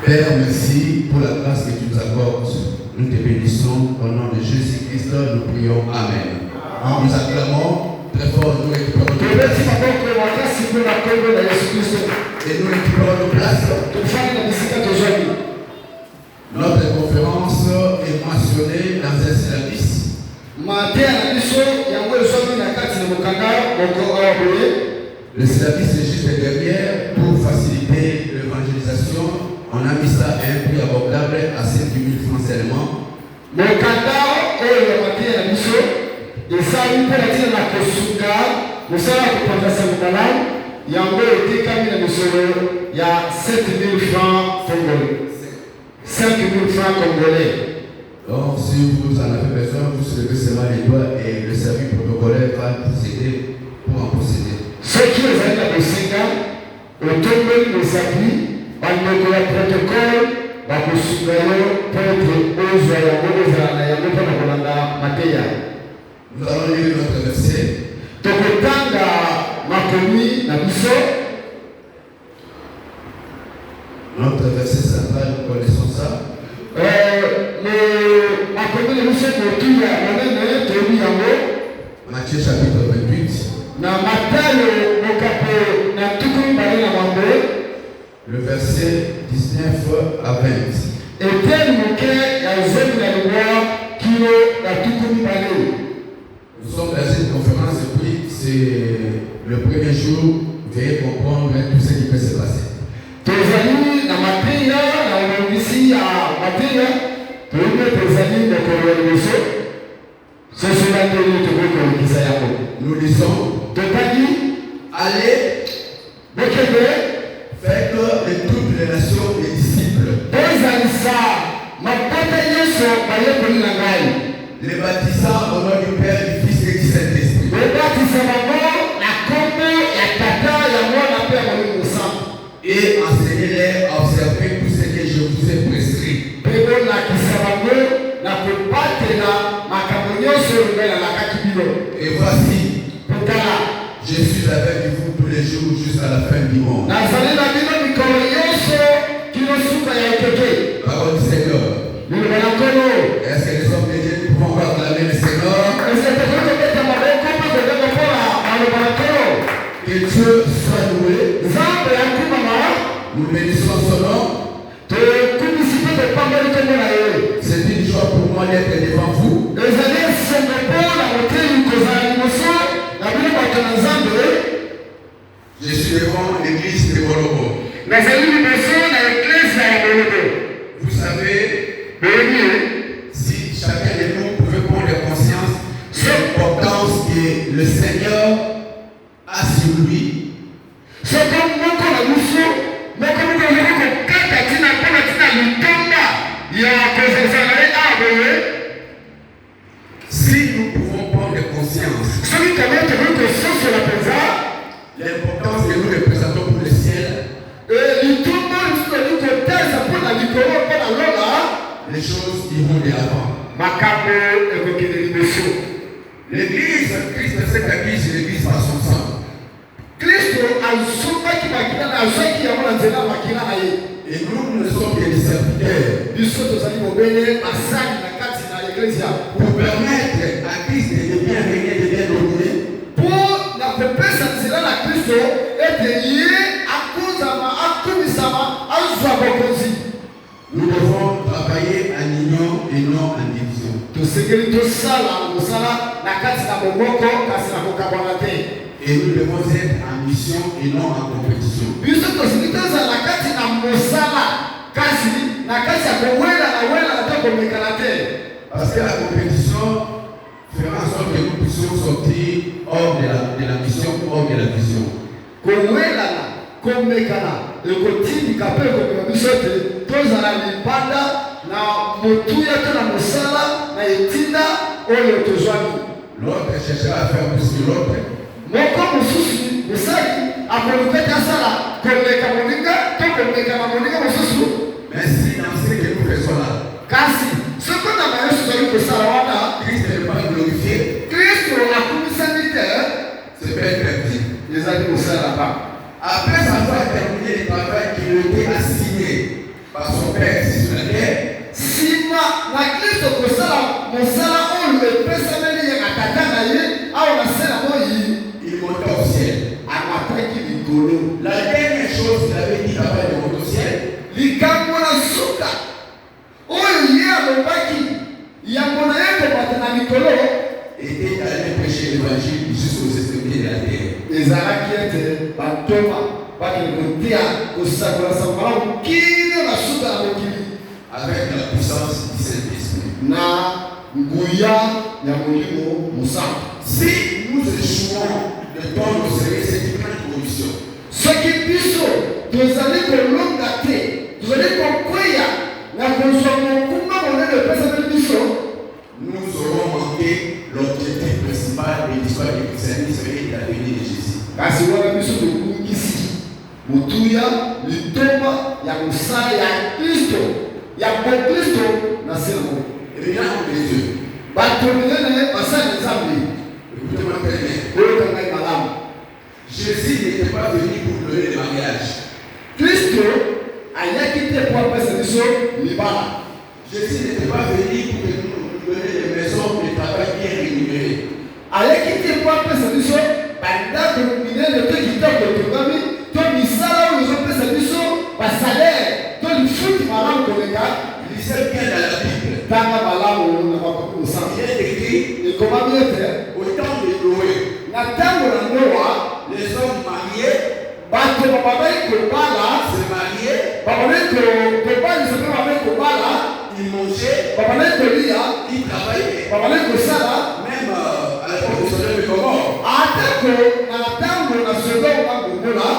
Père, merci pour la grâce que tu nous accordes. Nous te bénissons au nom de Jésus-Christ. Nous prions. Amen. Nous acclamons très fort. Nous récupérons nos places. Et nous récupérons nos places. Notre conférence est mentionnée dans un syllabus. Le syllabus est juste derrière pour faciliter l'évangélisation. On a mis ça à un prix abordable à 5 000 francs seulement. Il y a 7 000 francs congolais. 5 000 francs congolais. Donc, si vous en avez besoin, vous soulevez seulement les doigts et le service protocolaire va procéder pour en procéder. Ceux qui ont été à Bosenga, au tombe des appuis, on a le protocole, on a le souverain pour être Nous allons lire notre verset. Tokotanga makomi na biso. Notre verset central, nous connaissons ça. Matthieu chapitre 28. Le verset 19 à 20. Nous sommes dans une conférence et puis c'est le premier jour. Veuillez comprendre tout ce qui peut se passer. Nous disons, allez, faites de toutes les nations des disciples, les baptisant au nom du Père, du Fils et du Saint-Esprit. Et enseignez-les à observer tout ce que je vous ai prescrit. Et voici, je suis avec vous tous les jours jusqu'à la fin du monde. Parole du Seigneur. Est-ce que les hommes de Dieu pouvons acclamer le Seigneur? Que Dieu soit loué. Nous bénissons son nom. C'est une joie pour moi d'être devant vous. Je suis devant l'église de Bolobo. Vous savez, si chacun de nous pouvait prendre conscience de l'importance que le Seigneur a sur lui, si nous pouvons prendre conscience l'importance que nous représentons pour le ciel, les choses iront de l'avant. L'église, Christ s'est acquis sur l'église par son sang. Et nous ne sommes que des serviteurs pour permettre à Christ de bien régner, de bien dominer. Nous devons travailler en union et non en division. Et nous devons être en mission et non en compétition. Parce que la compétition fera en sorte que nous puissions sortir hors de la mission, hors de la vision. L'autre cherchera à faire plus que l'autre. Mais si dans ce que nous faisons là, Christ n'est pas glorifié, c'est pas perdu. Après avoir terminé le travail qui lui était assigné par son Père ici sur la terre, sima na Kristo kosala mosala oyo epesameli ye ataka na ye awa na se na moi il monta au ciel. amataki likolo. La dernière chose qu'il avait dit avant de monter au ciel, likambo na suka oyo ye alobaki yango na ye kobata na likolo était d'aller prêcher l'évangile jusqu'aux extrémités de la terre. ezalaki ete bantoma bakende kotia kosakola malamu kino na suka na mokili Avec la puissance du Saint-Esprit. na nguya ya molimo mosantu. Si nous échouons de prendre au sérieux cette grande commission, soki biso tozali kolonga te tozali kokweya na kozwa mokuma monene epesameli biso nous aurons manqué l'objectif principal de l'histoire du christianisme et de la venue de Jésus. kasi wana biso tokungisi motuya litomba ya mosala ya Kristo ya bokristo na se na moko. Et maintenant, les Dieu, bato minene basali nzambe écoutez-moi très bien. oyo kangai malamu. Jésus n'était pas venu pour donner le mariage. Kristo ayaki te po apesa biso libala. Jésus n'était pas venu pour nous donner des maisons de travail bien rémunérées. ayaki te po apesa biso bandako minene to kitoko etongami to misala oyo ezopesa biso basalere to lifuti malamu koleka. Lisez bien dans la Bible. tanga malamu na makomi mosantu Il est écrit ekomami ete au temps de Noé, na ntango na Noa les hommes mariés bato babandaki kobala se mariaient, babandaki kobalisa mpe babandaki kobala ils mangeaient, babandaki kolia ils travaillaient. babandaki kosala Même à l'époque de Sodome et Gomorrhe. atako na ntango na Sodome na Gomora.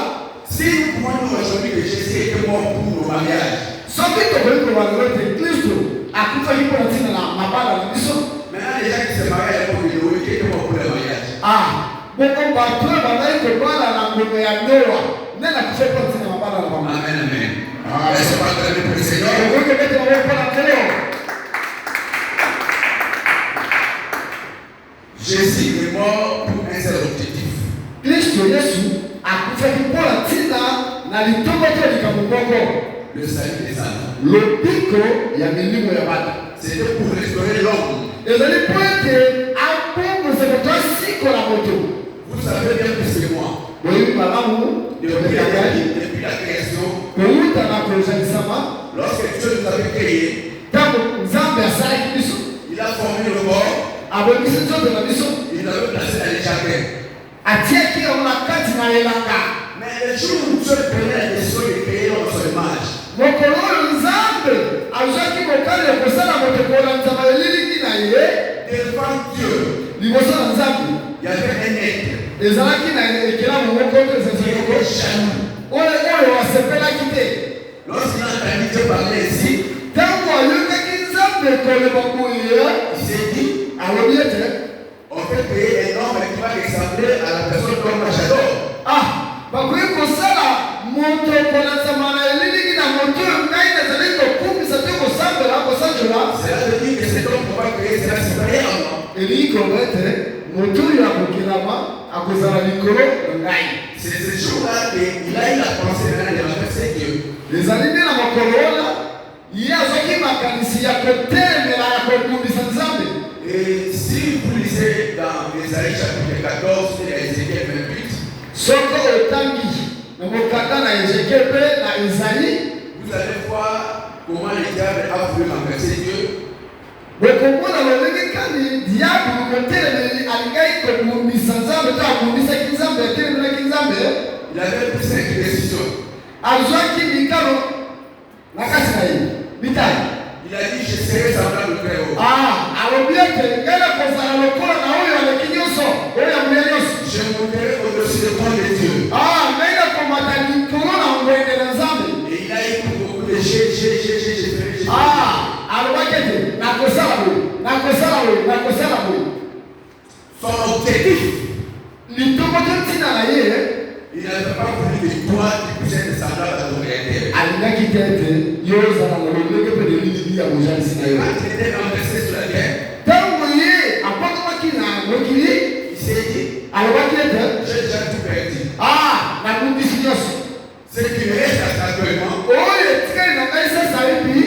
Si nous pouvons nous aujourd'hui que Jésus était mort pour nos mariages, soki tokoki kobandela te Kristo akufaki mpona ntina na mabala na biso. maintenant les gens qui se marient à l'époque de Noé, qui étaient morts pour le mariage. Boko bato oyo bandaki kobala na ngombe ya Noa nde nakufaki mpona ntina na mabala na bango. Amen, amen. Est-ce qu'on va acclamer pour le Seigneur? okoki kobete bango mpona nkelo. Jésus est mort pour un seul objectif. Kristo Yesu akufaki mpona ntina na litombo to likambo moko, Le salut des âmes. lobiko ya milimo ya bato. C'était pour restaurer l'homme. ezali mpo ete abongisa moto asikola moto. Vous savez bien plus que moi. boyebi malamu Depuis ekakaki la création, kowuta na kozalisama lorsque Dieu nous avait créés, ntango nzambe asalaki biso il a formé le corps, abongisi nzoto na biso il l'avait placé dans les jardins. atiaki yango na kati na elanga. Mais le jour où Dieu prenait la décision de créer l'homme à son image, mokolo oyo nzambe azwaki mokali ya kosala moto kolanzama elilingi na ye devant Dieu, liboso na nzambe il y avait un être ezalaki na ekelamu moko to qui ezali était moko jaloux. oyo asepelaki te. Lorsqu'il a entendu Dieu parler ainsi, ntango ayokaki nzambe koloba boye il s'est dit, alobi ete on peut créer un homme qui va ressembler à la personne comme j'adore. bakoki kosala moto kolanzama na elilingi na moto oyo ngai nazali kokumisa te kosambela kosanjola. Cela veut dire que cet homme qu'on va créer sera séparé en moi. elingi koloba ete moto oyo akokelama akozala likolo na ngai. C'est ce jour-là qu'il a eu la pensée de renverser Dieu. ezali nde na mokolo wana ye azwaki makanisi ya kotelemela ya kokumisa nzambe. Et si vous lisez dans Ésaïe chapitre 14 et Ézéchiel 28, soko otangi na mokanda na Ezekiel mpe na Ezaïe, vous allez voir comment le diable a voulu renverser Dieu. bokomona lolenge kani diable motelemeli alingaki kokumisa nzambe to akumisaki nzambe atelemelaki nzambe. Il avait pris 5 décisions. azwaki mikalo na kati na ye mitali. Il a dit, je serai semblable au Très-Haut. alobi ete ngai nakozala lokola na oyo aleki nyonso oyo amoya nyonso. Je monterai au-dessus des ponts de Dieu. ngai nakomata likolo na ngwende na nzambe. Et il a eu beaucoup de j'ai. alobaki ete nakosala boye nakosala boye nakosala boye. Son objectif, litombo to ntina na ye il n'avait pas voulu que toi, tu puisses être semblable à ton Créateur. alingaki te ete yo ozala na lolenge mpe delilili ya mojalisi na yo. Quand il était renversé sur la terre, ntango ye akotomaki na mokili il s'est dit, alobaki ete j'ai déjà tout perdu. nabundisi nyonso Ce qui me reste actuellement, oyo etikali na ngai sasa epi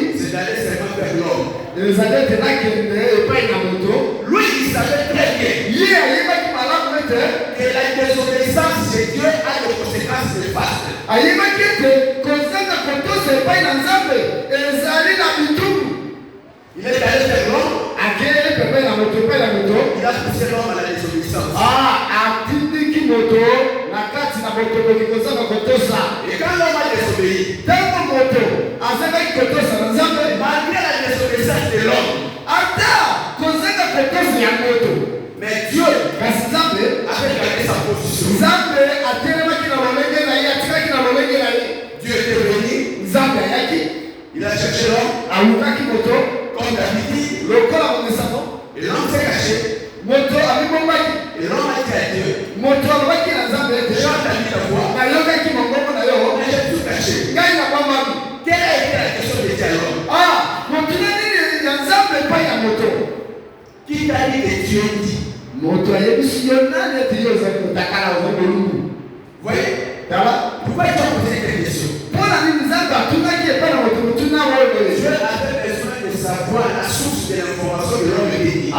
Lui, il savait très bien que la désobéissance de Dieu a des conséquences néfastes. Il est allé vers l'homme. Il a poussé l'homme à la désobéissance. Et quand l'homme a désobéi, malgré la désobéissance de l'homme, mais Dieu avait gardé sa position. Dieu était venu, il a cherché l'homme, comme d'habitude, et l'homme s'est caché. Et l'homme a dit à Dieu, j'ai entendu ta voix, mais j'ai tout caché. Quelle a été la question de Dieu à l'homme? Qui t'a dit que Dieu dit? Vous voyez? Pourquoi tu as posé cette question? Dieu avait besoin de savoir la source de l'information de l'homme béni.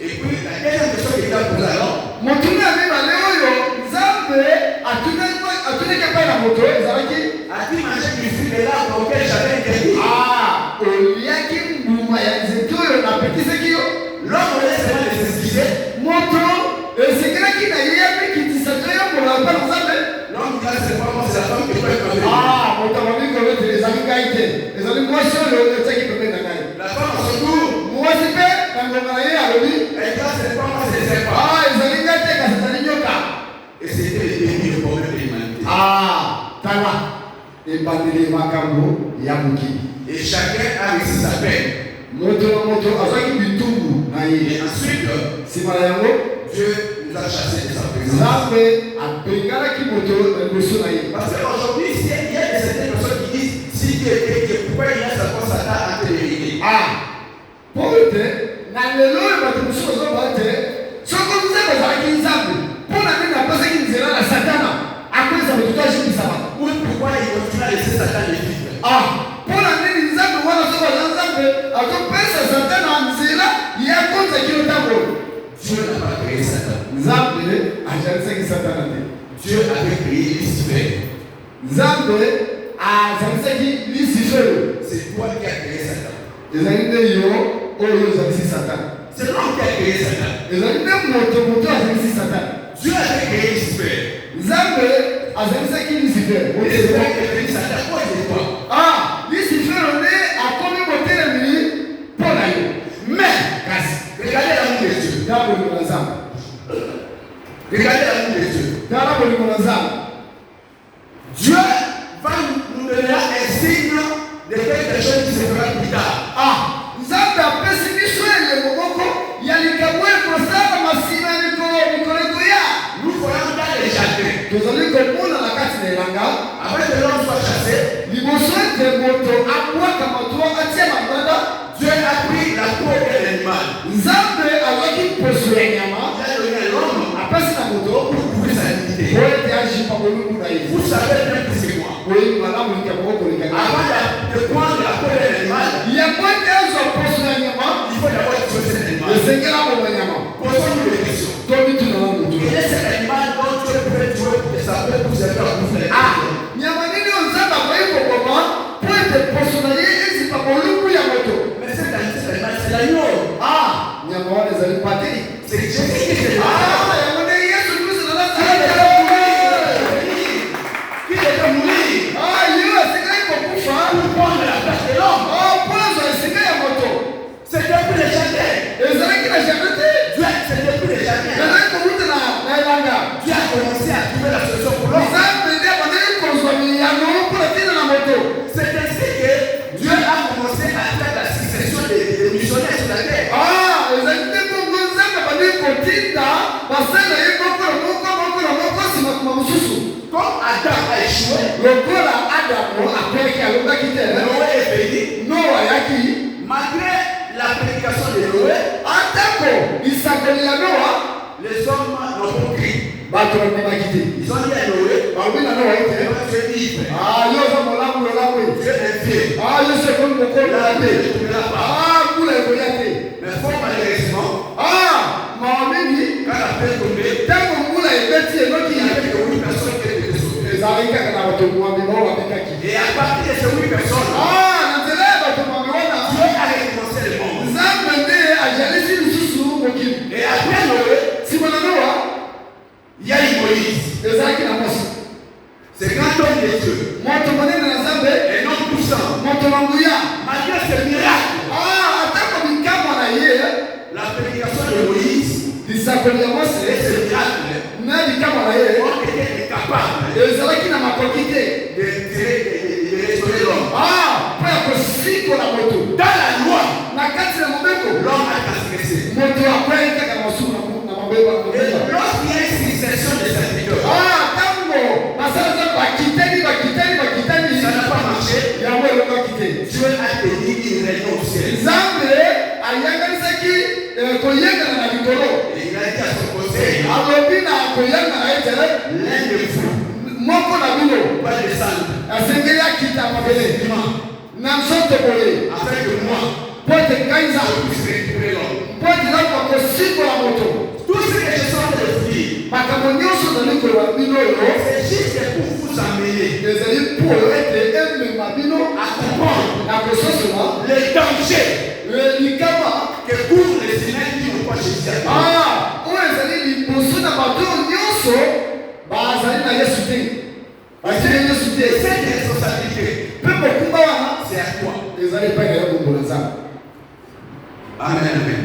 Et puis la deuxième question qu'il a posée à l'homme, a-t-il mangé du fruit de l'arbre auquel j'avais interdit? L'homme voulait seulement les excuser. L'homme dit là, c'est pas moi, c'est la femme qui peut être la femme à son tour, elle dit là, c'est pas moi, c'est ses parents. Et c'était le début du problème de l'humanité. Et chacun a réussi sa peine. Et ensuite, Dieu nous a chassés de sa présence. Parce qu'aujourd'hui, il y a certaines personnes qui disent, si Dieu était Dieu, pourquoi il y a sa force à entre les lignes? Ou pourquoi il continue à laisser Satan les vivre? Dieu n'a pas créé Satan. Dieu avait créé Lucifer. C'est toi qui as créé Satan. C'est l'homme qui a créé Satan. Dieu avait créé Lucifer. Et c'est vrai que Satan, quoi c'est toi? Mais, regardez l'amour de Dieu. Regardez l'amour de Dieu. Dieu va nous donner un signe de quelque chose qui se fera plus tard. Nous voyons dans les jardins. Avant que l'homme soit chassé, Dieu a pris la peau de l'animal. Il a donné à l'homme pour couvrir sa dignité. Vous savez bien que c'est moi. Avant de prendre la peau de l'animal, il faut d'abord tuer cet animal. Posons-nous des questions. Quel est cet animal dont Dieu pouvait tuer pour que sa peau puisse être couverte? Mais cet animal, c'est l'agneau. C'est Jésus qui est là. Qui devait mourir pour prendre la place de l'homme. C'était plus les jardins. C'était plus les jardins. Dieu a commencé à trouver la solution pour l'homme. C'est ainsi que Dieu a commencé à faire la succession des missionnaires sur la terre. Comme Adam a échoué, Noé est béni. Malgré la prédication de Noé, les hommes n'ont pas crié. Ils ont dit à Noé, awi na no wa ite tu es ivre, yo za molamu lolamu tu es infiel, yo se kon mo ko la la te vie ne tombera pas. kula ko ya te Mais fort malheureusement, ma mingi quand la paix est tombée, tango mula ebeti enoki il n'y avait que 8 personnes qui étaient sauvées. ezalaki kaka na bato mwambi bao babikaki Et à partir de ces 8 personnes, na nzela ya bato mwambi wana Dieu a recommencé le monde. nzambe nde ajalisi lisusu mokili Et après Noé, nsima na noa il y a eu Moïse. ezalaki na mosi C'est grand homme de Dieu. moto monene na nzambe Un homme puissant. moto na nguya Malgré ce miracle, atako bikamwa na ye la prédication de Moïse lisakoli ya et mose ce miracle na bikamwa na ye ont été incapables ezalaki na makoki te de restaurer l'homme. mpo ya kosikola moto Dans la loi, na kati na mobeko l'homme a transgressé. moto akweli kaka na masumu na mabeko Et lorsqu'il y a une succession de serviteurs, ntango basala za bakitani ça n'a pas marché. yango elongaki te Dieu a tenu une réunion au ciel. nzambe ayanganisaki koyangana na likolo Et il a dit à son conseil, alobi na koyangana ete l'un de vous moko na bino va descendre asengeli akita mabele na nzoto boye afin que moi, mpo ete ngai je nzambe puisse récupérer l'homme. mpo ete nakwa kosikola moto Tout ce que je suis en train de dire, makambo nyonso nali koloba bino oyo c'est juste pour vous amener ezali mpo ete emema bino à comprendre na kososola les dangers likama que courent les humains qui n'ont pas Jésus. oyo ezali liboso na bato nyonso bazali na yesu te batili yesu te Et cette responsabilité, mpe mokumba wana c'est à toi. ezali epai na yo bongola nzambe Amen, amen.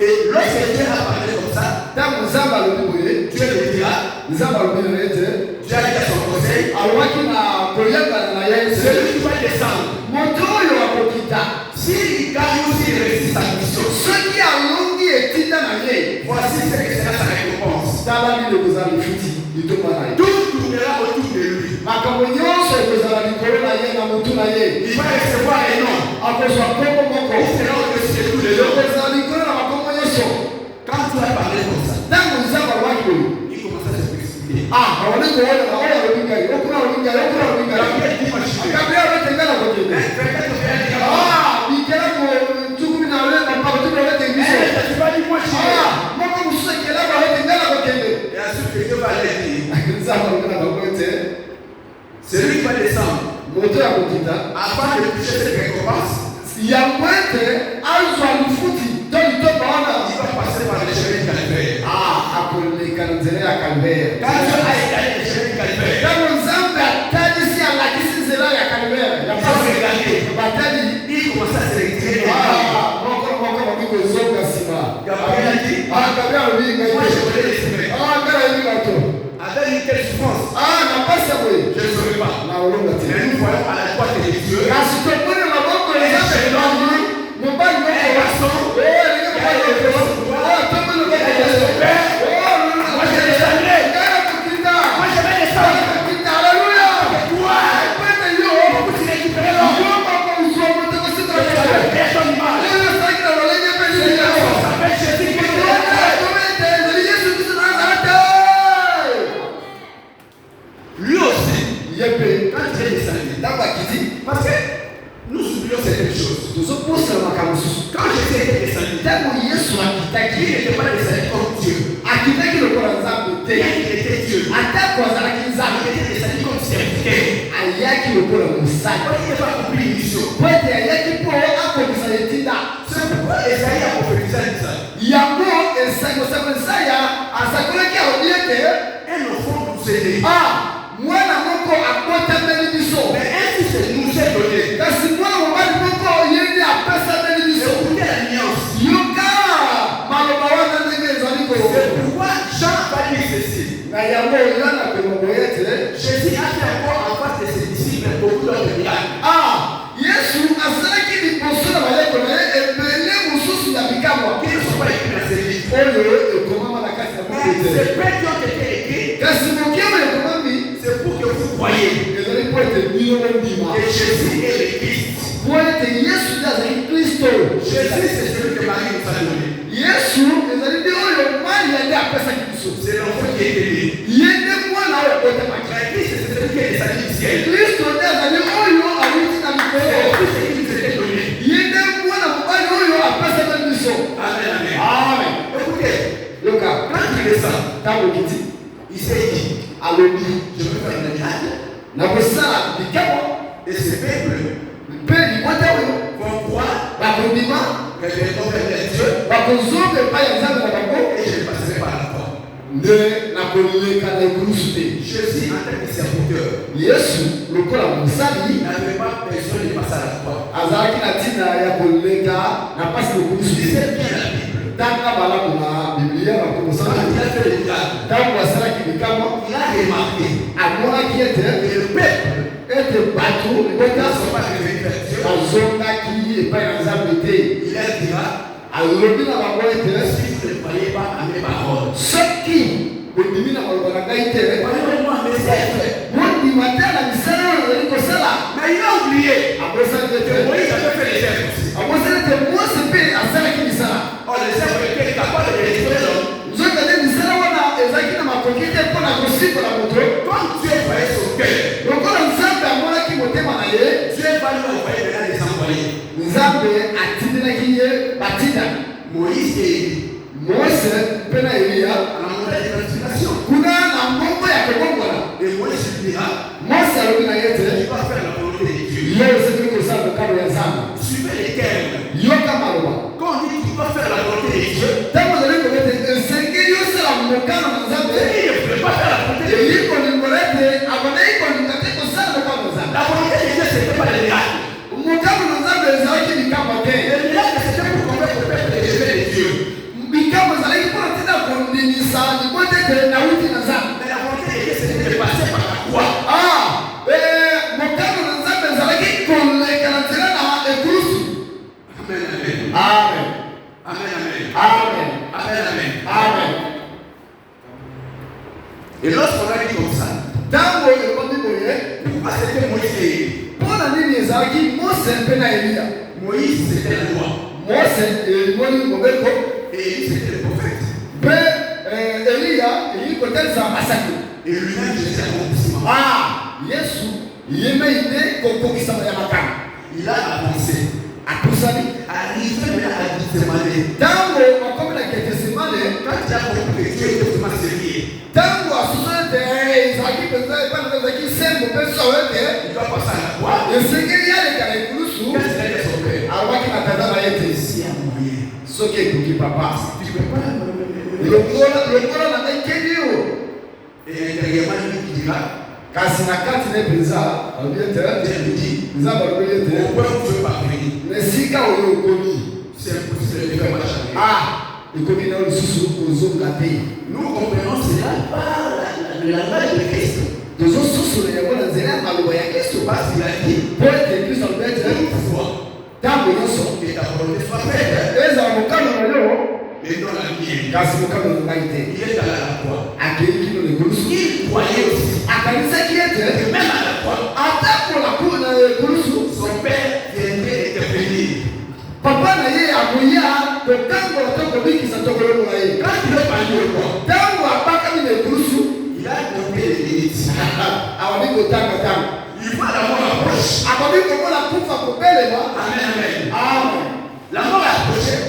Et lorsque Dieu a parlé comme ça, ntango nzambe alobi boye Dieu le dira, nzambe alobi na ye te Dieu a dit à son conseil, alobaki na koyangana na ye te celui qui va descendre, moto oyo akokita s'il gagne ou s'il réussit sa mission, soki alongi etinda na ye voici ce que sera sa récompense. tala bino ekozala lifuti litomba na ye Tout tournera autour de lui. makambo nyonso ekozala likolo na ye na motu na ye Il va recevoir un nom. akozwa nkombo moko Il sera au-dessus de tous les noms. ekozala likolo na makombo nyonso Quand tu as parlé comme ça, ntango nzambe alobaki boye il commence à se précipiter. awali koona oyo alobi ngai okuna alobi ngai okuna alobi ngai Gabriel dit, moi je suis là. gabriel abetenga na kokende Mais quelqu'un te fait dire, bikelako ntukumi na ole bapakotubi abetenga biso tu vas dire, moi je suis là. moko mosusu ekelako abetenga na kokende Et ensuite, Dieu va leur dire, nzambe alobi na bango ete celui qui va descendre, moto ya kokita afin de toucher cette récompense, yango ete azwa lifuti to litomba wana il va passer par le chemin du calvaire. akoleka na nzela ya calvaire Quand Dieu a égalé le chemin du calvaire, ntango nzambe atalisi alakisi nzela ya calvaire ya il faut regarder. batali Il commence à se retirer. moko babi kozonga nsima Gabriel a dit, gabriel alobi ngai moi je te voulais l'exprimer. ngai nayebi bato Avec une telle souffrance, na pasi ya boye je ne saurais pas. na olonga te Mais nous voyons à la droite de Dieu kasi tomoni maboko ya nzambe ebangi mobali un moko garçon. elingi mobali moko tomoni moboko Moi je descendrai. ngai nakokita Moi je vais descendre. nakokita alleluya Toi, epete yo pour te récupérer l'homme. yo moko ozwa moto kosika Tu n'avais personne mal. oyo esalaki na lolenge mpe C'est lili là qu'on s'appelle Jésus-Christ de Nazareth. Lui aussi, ye mpe quand il est descendu, ntango akiti parce que nous oublions certaines choses. tozoposela makambo mosusu Quand Jésus était descendu, ntango yesu il akitaki n'était pas descendu comme Dieu. akitaki lokola nzambe te Il était Dieu. atako azalaki Il nzambe était descendu comme serviteur. ayaki lokola mosali Il n'avait pas compris une mission. po ete ayaki mpo akokisa etinda C'est pourquoi Esaïe a prophétisé ça. yango kosako esaya asakolaki alobi ete Un enfant nous est né. mwana moko abotameli biso Mais un fils nous est donné. kasi mwana mobali moko ye nde apesameli biso Écoutez la nuance. yoka maloba wana ndenge ezali C'est koyo pourquoi Jean va dire ceci. na yango oyana komoboye ete Jésus a fait encore en face de ses disciples beaucoup d'autres miracles. yesu asalaki liboso na bayeko na ye ebele mosusu ya bikamwa Qui ne sont pas écrits dans ces livres. oyo ekomama na kati ya Mais buku te ces faits qui ont été écrits, kasi moke oyo ekomami c'est pour que vous croyiez ezali mpo ete bino bondima que Jésus est le Christ. mpo ete yesu nde azali kristo Jésus, c'est celui que Marie nous a donné. yesu ezali nde oyo mari ya nde apesaki biso C'est l'enfant qui est né. ye ntango okiti il s'est dit, alobi je veux faire une miracle. nakosala likambo Et ce peuple mpe libota oyo vont croire bakondima que je vais vers Dieu bakozonga epai ya nzambe na bango et je passerai par la porte. nde nakoleka na ekulusu te. Jésus, en tant que serviteur, yesu lokola mosali n'avait pas besoin de passer à la porte. azalaki na ntina ya koleka na mpasi na ekulusu te. Lisez bien la Bible. tanga malamu na biblia Quand bakokosala il a fait le miracle, ntango asalaki likambo il a remarqué amonaki que ete le peuple ete bato ne libota sont pas revenus vers Dieu. bazongaki epai na nzambe te. Il leur dira, alobi na bango ete si vous ne croyez pas à mes paroles, soki bondimi na maloba na ngai te croyez-moi mes œuvres. bondima te na misala oyo ozali kosala. Mais il a oublié abosani que ete Moïse avait fait les œuvres aussi. abosani ete mose mpe asalaki misala Or, les œuvres étaient capables de restaurer l'homme. nzoka nde misala wana ezalaki na makoki te mpo na kosikola moto. Quand Dieu voyait son cœur, lokola nzambe amonaki motema na ye Dieu va lui envoyer maintenant des envoyés. nzambe atindelaki ye batinda Moïse et Élie. mose mpe na eliya À la montagne de transfiguration. kuna na ngongo ya kobongola. Et Moïse lui dira, mose alobi na ye tu te vas faire la volonté de Dieu. yo osengeli kosala mokano ya nzambe. Suivez les termes. yoka maloba Quand on dit tu vas faire la volonté de Dieu, ntango ozali kobete esengeli osala mokano na nzambe il ne peut pas faire la volonté de Dieu. eyi kolingola ete abandaki kolinga te kosala mokano na nzambe. La volonté de Dieu, ce n'était pas le miracle. mokano na nzambe ezalaki likambo te. Le miracle, c'était pour convaincre le peuple de Dieu de Dieu. likambo ezalaki mpona ntina kondimisa libota ete nauti na nzambe. Mais la volonté de Dieu, c'était de passer par la croix. mokano na nzambe ezalaki koleka na nzela na ekulusu. Amen, amen. amen Amen, amen. amen Amen, amen. amen. Et lorsqu'on a dit comme ça, ntango elobi boye pourquoi c'était Moïse et Élie? mpona nini ezalaki mose mpe na eliya. Moïse, c'était la loi. mose elimoni mobeko Et Élie, c'était le prophète. mpe eliya elingi kotelisa masaki. Et lui-même, c'était l'accomplissement. yesu ye mei nde kokokisama ya makambo. Il a avancé. apusani Arrivé maintenant à Gethsemane. ntango akomi na Getsemane Quand il a compris que Dieu était vraiment sérieux, ntango asusu ete ezalaki mpenza epai na ezalaki sembo mpe solo ete il doit passer à la croix. esengeli aleka na ekulusu. Qu'est-ce qu'il a dit à son père? alobaki na tata na ye te S'il y a moyen, soki ekoki papa tu peux pas. longola na ngai kedi yo. Et intérieurement, lui qui dira, kasi na kati na mpenza alobi ete Dieu lui dit, nzambe alobeli ete pourquoi vous ne pouvez pas venir? na esika oyo okomi C'est impossible de faire marche arrière. ekoki na lisusu kozonga te. Nous comprenons cela par le langage de Christ. tozososola yango na nzela ya maloba ya kristo Parce qu'il a dit, po ete kristo alobi ete une fois ntango nyonso que ta volonté soit faite, ezala mokano na yo mais non la mienne. kasi mokano na ngai te. Il est allé à la croix. akei kino na ekulusu Il croyait aussi akanisaki ete que même à la croix, ata kola na ekulusu son père viendrait intervenir. papa na ye akoya kotambola to kobikisa to kolongola ye. Quand il est parti au croix, ntango abakami na ekulusu il a compté les limites. ababi kotanga ntango Il voit la mort approche. ababi komona kufa kobelema. Amen, amen. amen. La mort est approchée.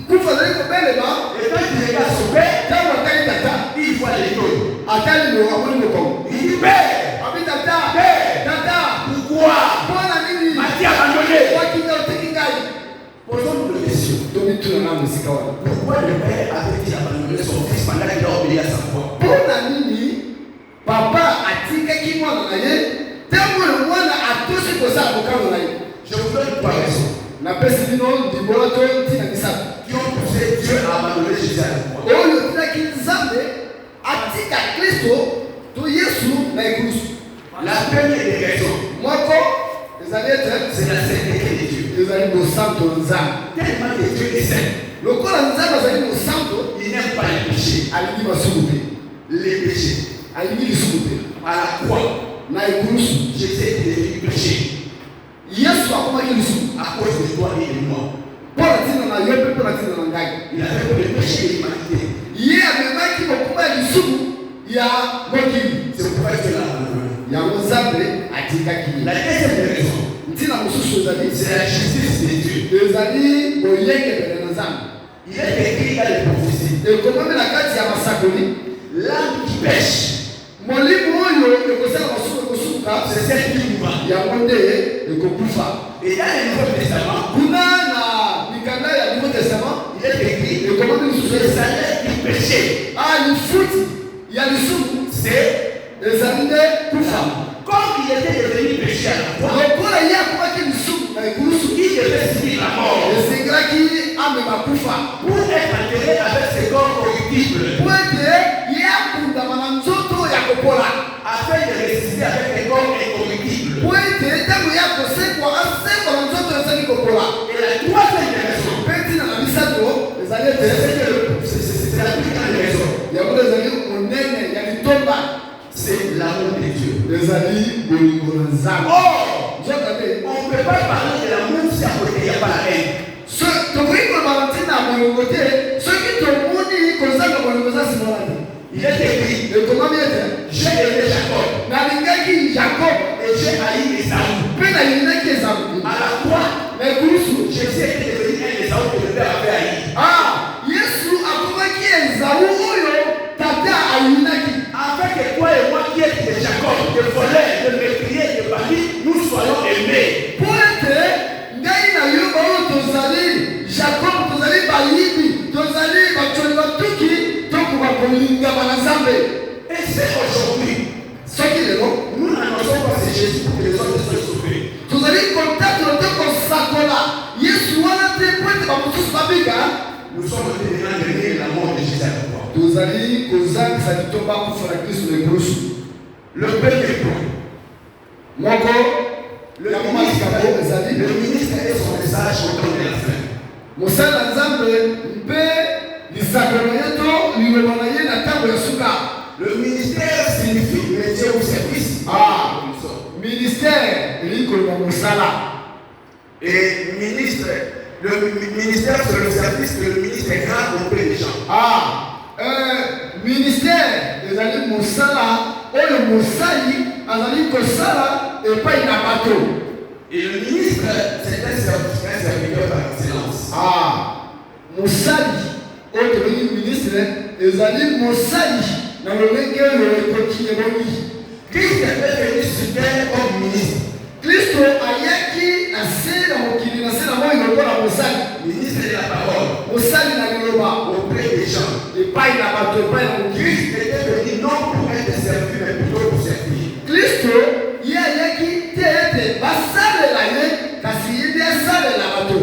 kufa azali kobelema. Et quand il regarde son père, ntango atali tata il voit les tôles. atali amoni mokongo. Il dit, Père, abi tata Père, tata pourquoi mpona nini m'as-tu abandonné? wakinga oteki ngai. Posons-nous la question. tomituna na mosika wana Pourquoi le père avait-il abandonné son fils pendant qu'il a obéi à sa voix? mpona nini papa atikaki mwana na ye ntango oyo mwana atosi kosala mokano na ye. Je vous donne trois raisons napesi bino ndimbola to ntina misato qui ont poussé Dieu à abandonner Jésus à la croix. oyo tinaki nzambe atika kristo to yesu na ekulusu. La première des raisons, moko ezali ete c'est la sainteté de Dieu. ezali mosantu na nzambe. Tellement que Dieu est saint, lokola nzambe azali mosantu il n'aime pas les péchés. alingi masumu te Les péchés. alingi lisumu te. À la croix, na ekulusu Jésus est devenu péché yesu akomaki lisumu à cause de toi et de moi. mpo na ntina na yo mpe mpo na ntina na ngai. Il a fait pour le péché de l'humanité. ye amemaki mokuma ya lisumu ya mokili. C'est pourquoi Dieu l'a abandonné. yango nzambe atikaki ye. La deuxième raison, ntina mosusu ezali c'est la justice de Dieu. ezali boyengebele na nzambe. Il est écrit dans les prophéties. ekomami na kati ya masakoli l'âme qui pêche, molimo oyo ekosala masumu ekosuka c'est celle qui mourra. yango nde ekokufa. Et dans le Nouveau Testament, kuna na mikanda ya Nouveau Testament il est écrit ekomami lisusu le salaire du péché, lifuti ya lisumu c'est ezali nde kufa. comme il était devenu péché à la fois, lokola ye akomaki lisumu na ekulusu il devait subir la mort esengelaki amema kufa pour être enterré avec ses corps corruptibles, po ete ye akundama na nzoto ya kopola afin de ressusciter avec des corps incorruptibles. po ete ntango ya kosekwa asekwa na nzoto ezali kopola. Et la troisième raison, mpe ntina na misato ezali ete c'est la plus grande raison, yango ezali monene ya litomba c'est l'amour de Dieu. ezali bolingo na nzambe. Or, nzoka te on ne peut pas parler de l'amour si à côté il n'y a pas la haine. tokoki koloba ntina bolingo te soki tomoni kozanga bolingo eza simona te. Il est écrit, ekomami ete j'ai aimé Jacob nalingaki Jacob et j'ai haï Esaü. mpe nalingaki Esawu. À la croix, na ekulusu Jésus était devenu un Esaü que le père avait haï. yesu akomaki Esawu oyo tata ayinaki Afin que toi et moi qui êtes de Jacob, de voleurs, de meurtriers, de bandits, nous soyons aimés. po ete ngai na yo oyo tozali Jacob tozali bayibi tozali bacoli batuki tokoka kolingama na Nzambe. Et c'est aujourd'hui, soki lelo nous n'annonçons pas c'est Jésus pour que les autres soient sauvés. tozali kontakelo te kosakola yesu wana te po ete bamosusu babika. Nous sommes en train de donner la mort de Jésus à la croix. tozali kozangisa litomba kufa na Kristo na ekulusu. Le premier point, moko le ya momalikabo ezali ministre et son message au temps de la fin. mosala na Nzambe mpe lisakelo ye to liloba na ye na ntango ya suka. Le ministère signifie métier ou service. ministère elingi koloba mosala. Et ministre, le ministère c'est le service que le ministre est grand auprès des gens. ministère ezali mosala oyo mosali azali kosala epai na bato. Et le ministre, c'est un serviteur par excellence. mosali oyo tobengi ministre ezali mosali na lolenge oyo ekoti ebongi. Christ est venu sur terre comme ministre. Kristo ayaki na se na mokili na se na moi lokola mosali. Ministre de la parole mosali na liloba auprès des gens. epai na bato epai na mokili. Christ était venu non pour être servi, mais plutôt pour servir. Kristo ye ayaki te ete basalela ye kasi ye nde asalela bato.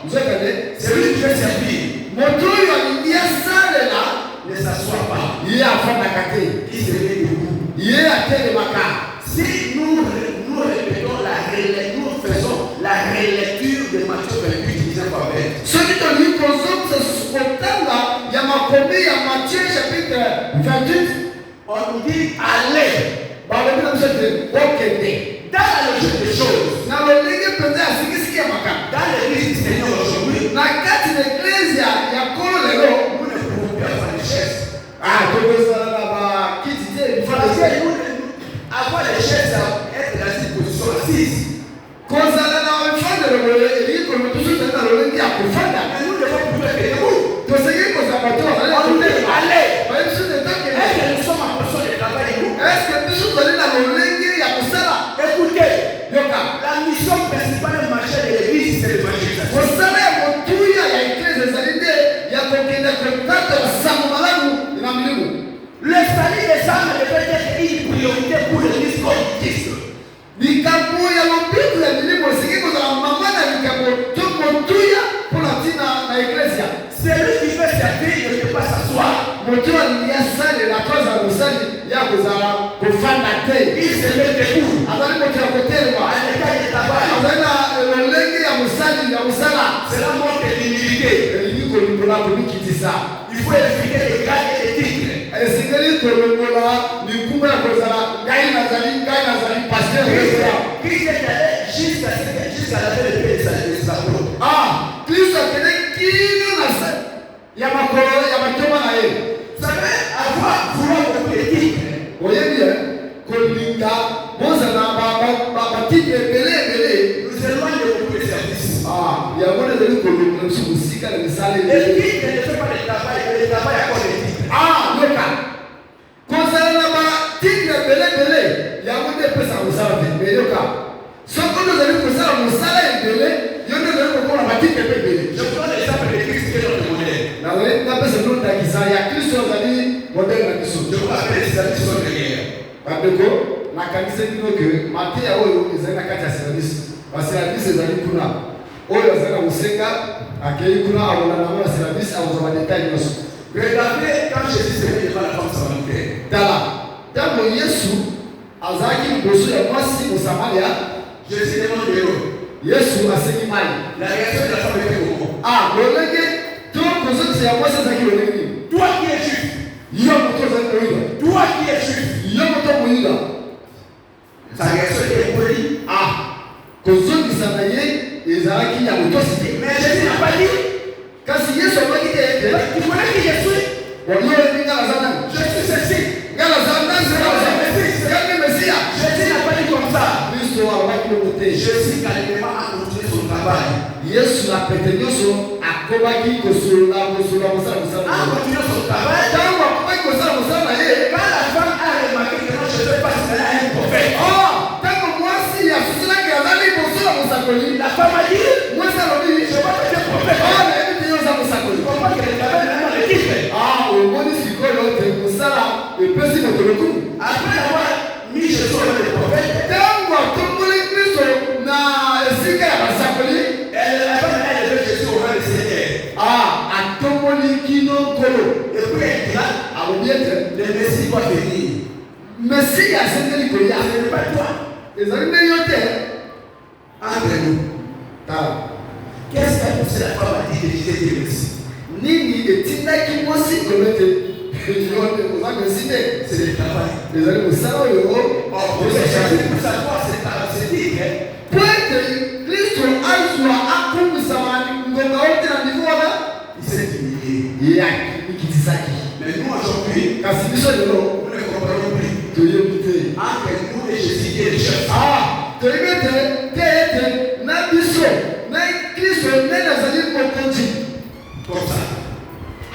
nzoka te Celui qui veut servir moto oyo alingi asalela ne s'assoit pas. ye afandaka te Il se met debout. ye atelemaka. Si nous répétons nous faisons la relecture de Matthieu 28, 19 à 20. soki tolingi kozongisa kotanga ya makomi ya Matthieu chapitre 28 On nous dit allez. balobi na biso te okende Dans la logique des choses, na lolenge mpenza ya sikisiki ya makambo dans l'église du Seigneur aujourd'hui, na kati na eklise ya kolo lelo nous ne pouvons plus avoir des chaises. tokozala na bakiti te Parce que nous, avoir des chaises, être dans une position assise. kozala na efandelo boye elingi koloba tozoza na lolenge ya kofanda. Mais nous devons plutôt être debout. tosengi kozala bato On nous dit allez. baye biso te tokende. Est-ce que nous sommes en position de travail nous? eske biso tozali na lolenge ya kosala. Écoutez, yoka la mission principale du marché de l'église, c'est l'évangélisation. kosala ya motuya ya eklise ezali nde ya kokende kotatola sango malamu na milimo. Le salut des âmes devait être une priorité pour l'église comme Christ. likambo ya lobiko ya milimo esengi kozala mama na likambo to motuya mpona ntina na eklesia. Celui qui veut servir ne peut pas s'asseoir. moto alingi asalela to azala mosali ya kozala kofanda te. Il se met debout. azali moto ya kotelema En état de travail. azali na lolenge ya mosali ya mosala. Cela montre l'humilité. elingi kolongola komikitisa. Il faut éviter les grades et les titres. esengeli kolongola likuma ya kozala ngai nazali paster. Christ est allé jusqu'à la fin de ses apôtres. Kristo akende kino na se ya makolo ya matoma na ye. Ça veut avoir vouloir beaucoup de titres. oyebi kolinga bozala batike ebele. Nous éloignons de beaucoup de services. yango nde ezali kolongola biso mosika na misala Les titres ne font pas le travail, mais le travail accorde les titres. yoka yoka soki oyo ozali kosala mosala ebele yo nde ozali kokola batike mpe ebele. Je prends l'exemple de Christ qui est notre modèle. nazali napesa bino ndakisa ya kristo azali modele na biso. Je vous rappelle les services sont derrière. bandeko nakanisi bino ke mateya oyo ezali na kati ya service baservice ezali kuna oyo azali na kosenga akei kuna abona nango na service akozwa badetail nyonso. Regardez quand Jésus s'est mis devant la femme samaritaine. tala ntango yesu azalaki liboso ya mwasi mosamaria Jésus demande de l'eau. yesu asengi mai. La réaction de la femme était comment? lolenge to kozokisa ya mwasi ezalaki lolenge nini? Toi qui es juif, yo moto ozali moyuda, toi qui es juif, yo moto moyuda. sa réaction était polie. kozongisa na ye ezalaki ya motosi te. Mais Jésus n'a pas dit, kasi yesu alobaki te ete tu connais qui je suis? oyebi nga naza nani? Je suis ceci. nga naza nani? Ngai Mesia. Jésus n'a pas dit comme ça. kristo alobaki lobo te. Jésus calmement a continué son travail. yesu na pete nyonso akobaki kosolola mosala A mosala. continué son travail. ntango akobaki kosala mosala na ye Quand la femme a remarqué que non, je ne sais pas si elle a un prophète. ntango mwasi asusilaki azali kosala mosakoli, La femme a dit, mwasi alobi je vois que tu es prophète. nayebi te yo oza mosakoli. Comment que le travail n'a pas le titre? omoni sikoyo te mosala epesi moto lokumu. Après avoir mis Jésus au nom du prophète, ntango atomboli kristo na esika ya basakoli, la femme a élevé Jésus au rang de Seigneur. atomboli kino nkolo. Et puis elle dit, alobi ete le Messie doit venir. mesiya asengeli koya. Ce n'est pas toi. ezali nde yo te. Entre nous, tala qu'est-ce qu'a poussé la femme à dire que Jésus était Messie? nini etindaki mwasi kolo ete yo te oza mesi te. C'est le travail. ezali mosala oyo Pour savoir, c'est dire, po ete kristo azwa akumisama ngonga oyo te na nivo wana il s'est humilié. ye akikitisaki. Mais nous aujourd'hui, kasi biso lelo nous ne comprenons plus. toyebi te. Entre nous et Jésus qui est le chef. toyebi ete te ete na biso na kristo ndenge azali mokonzi Comme ça,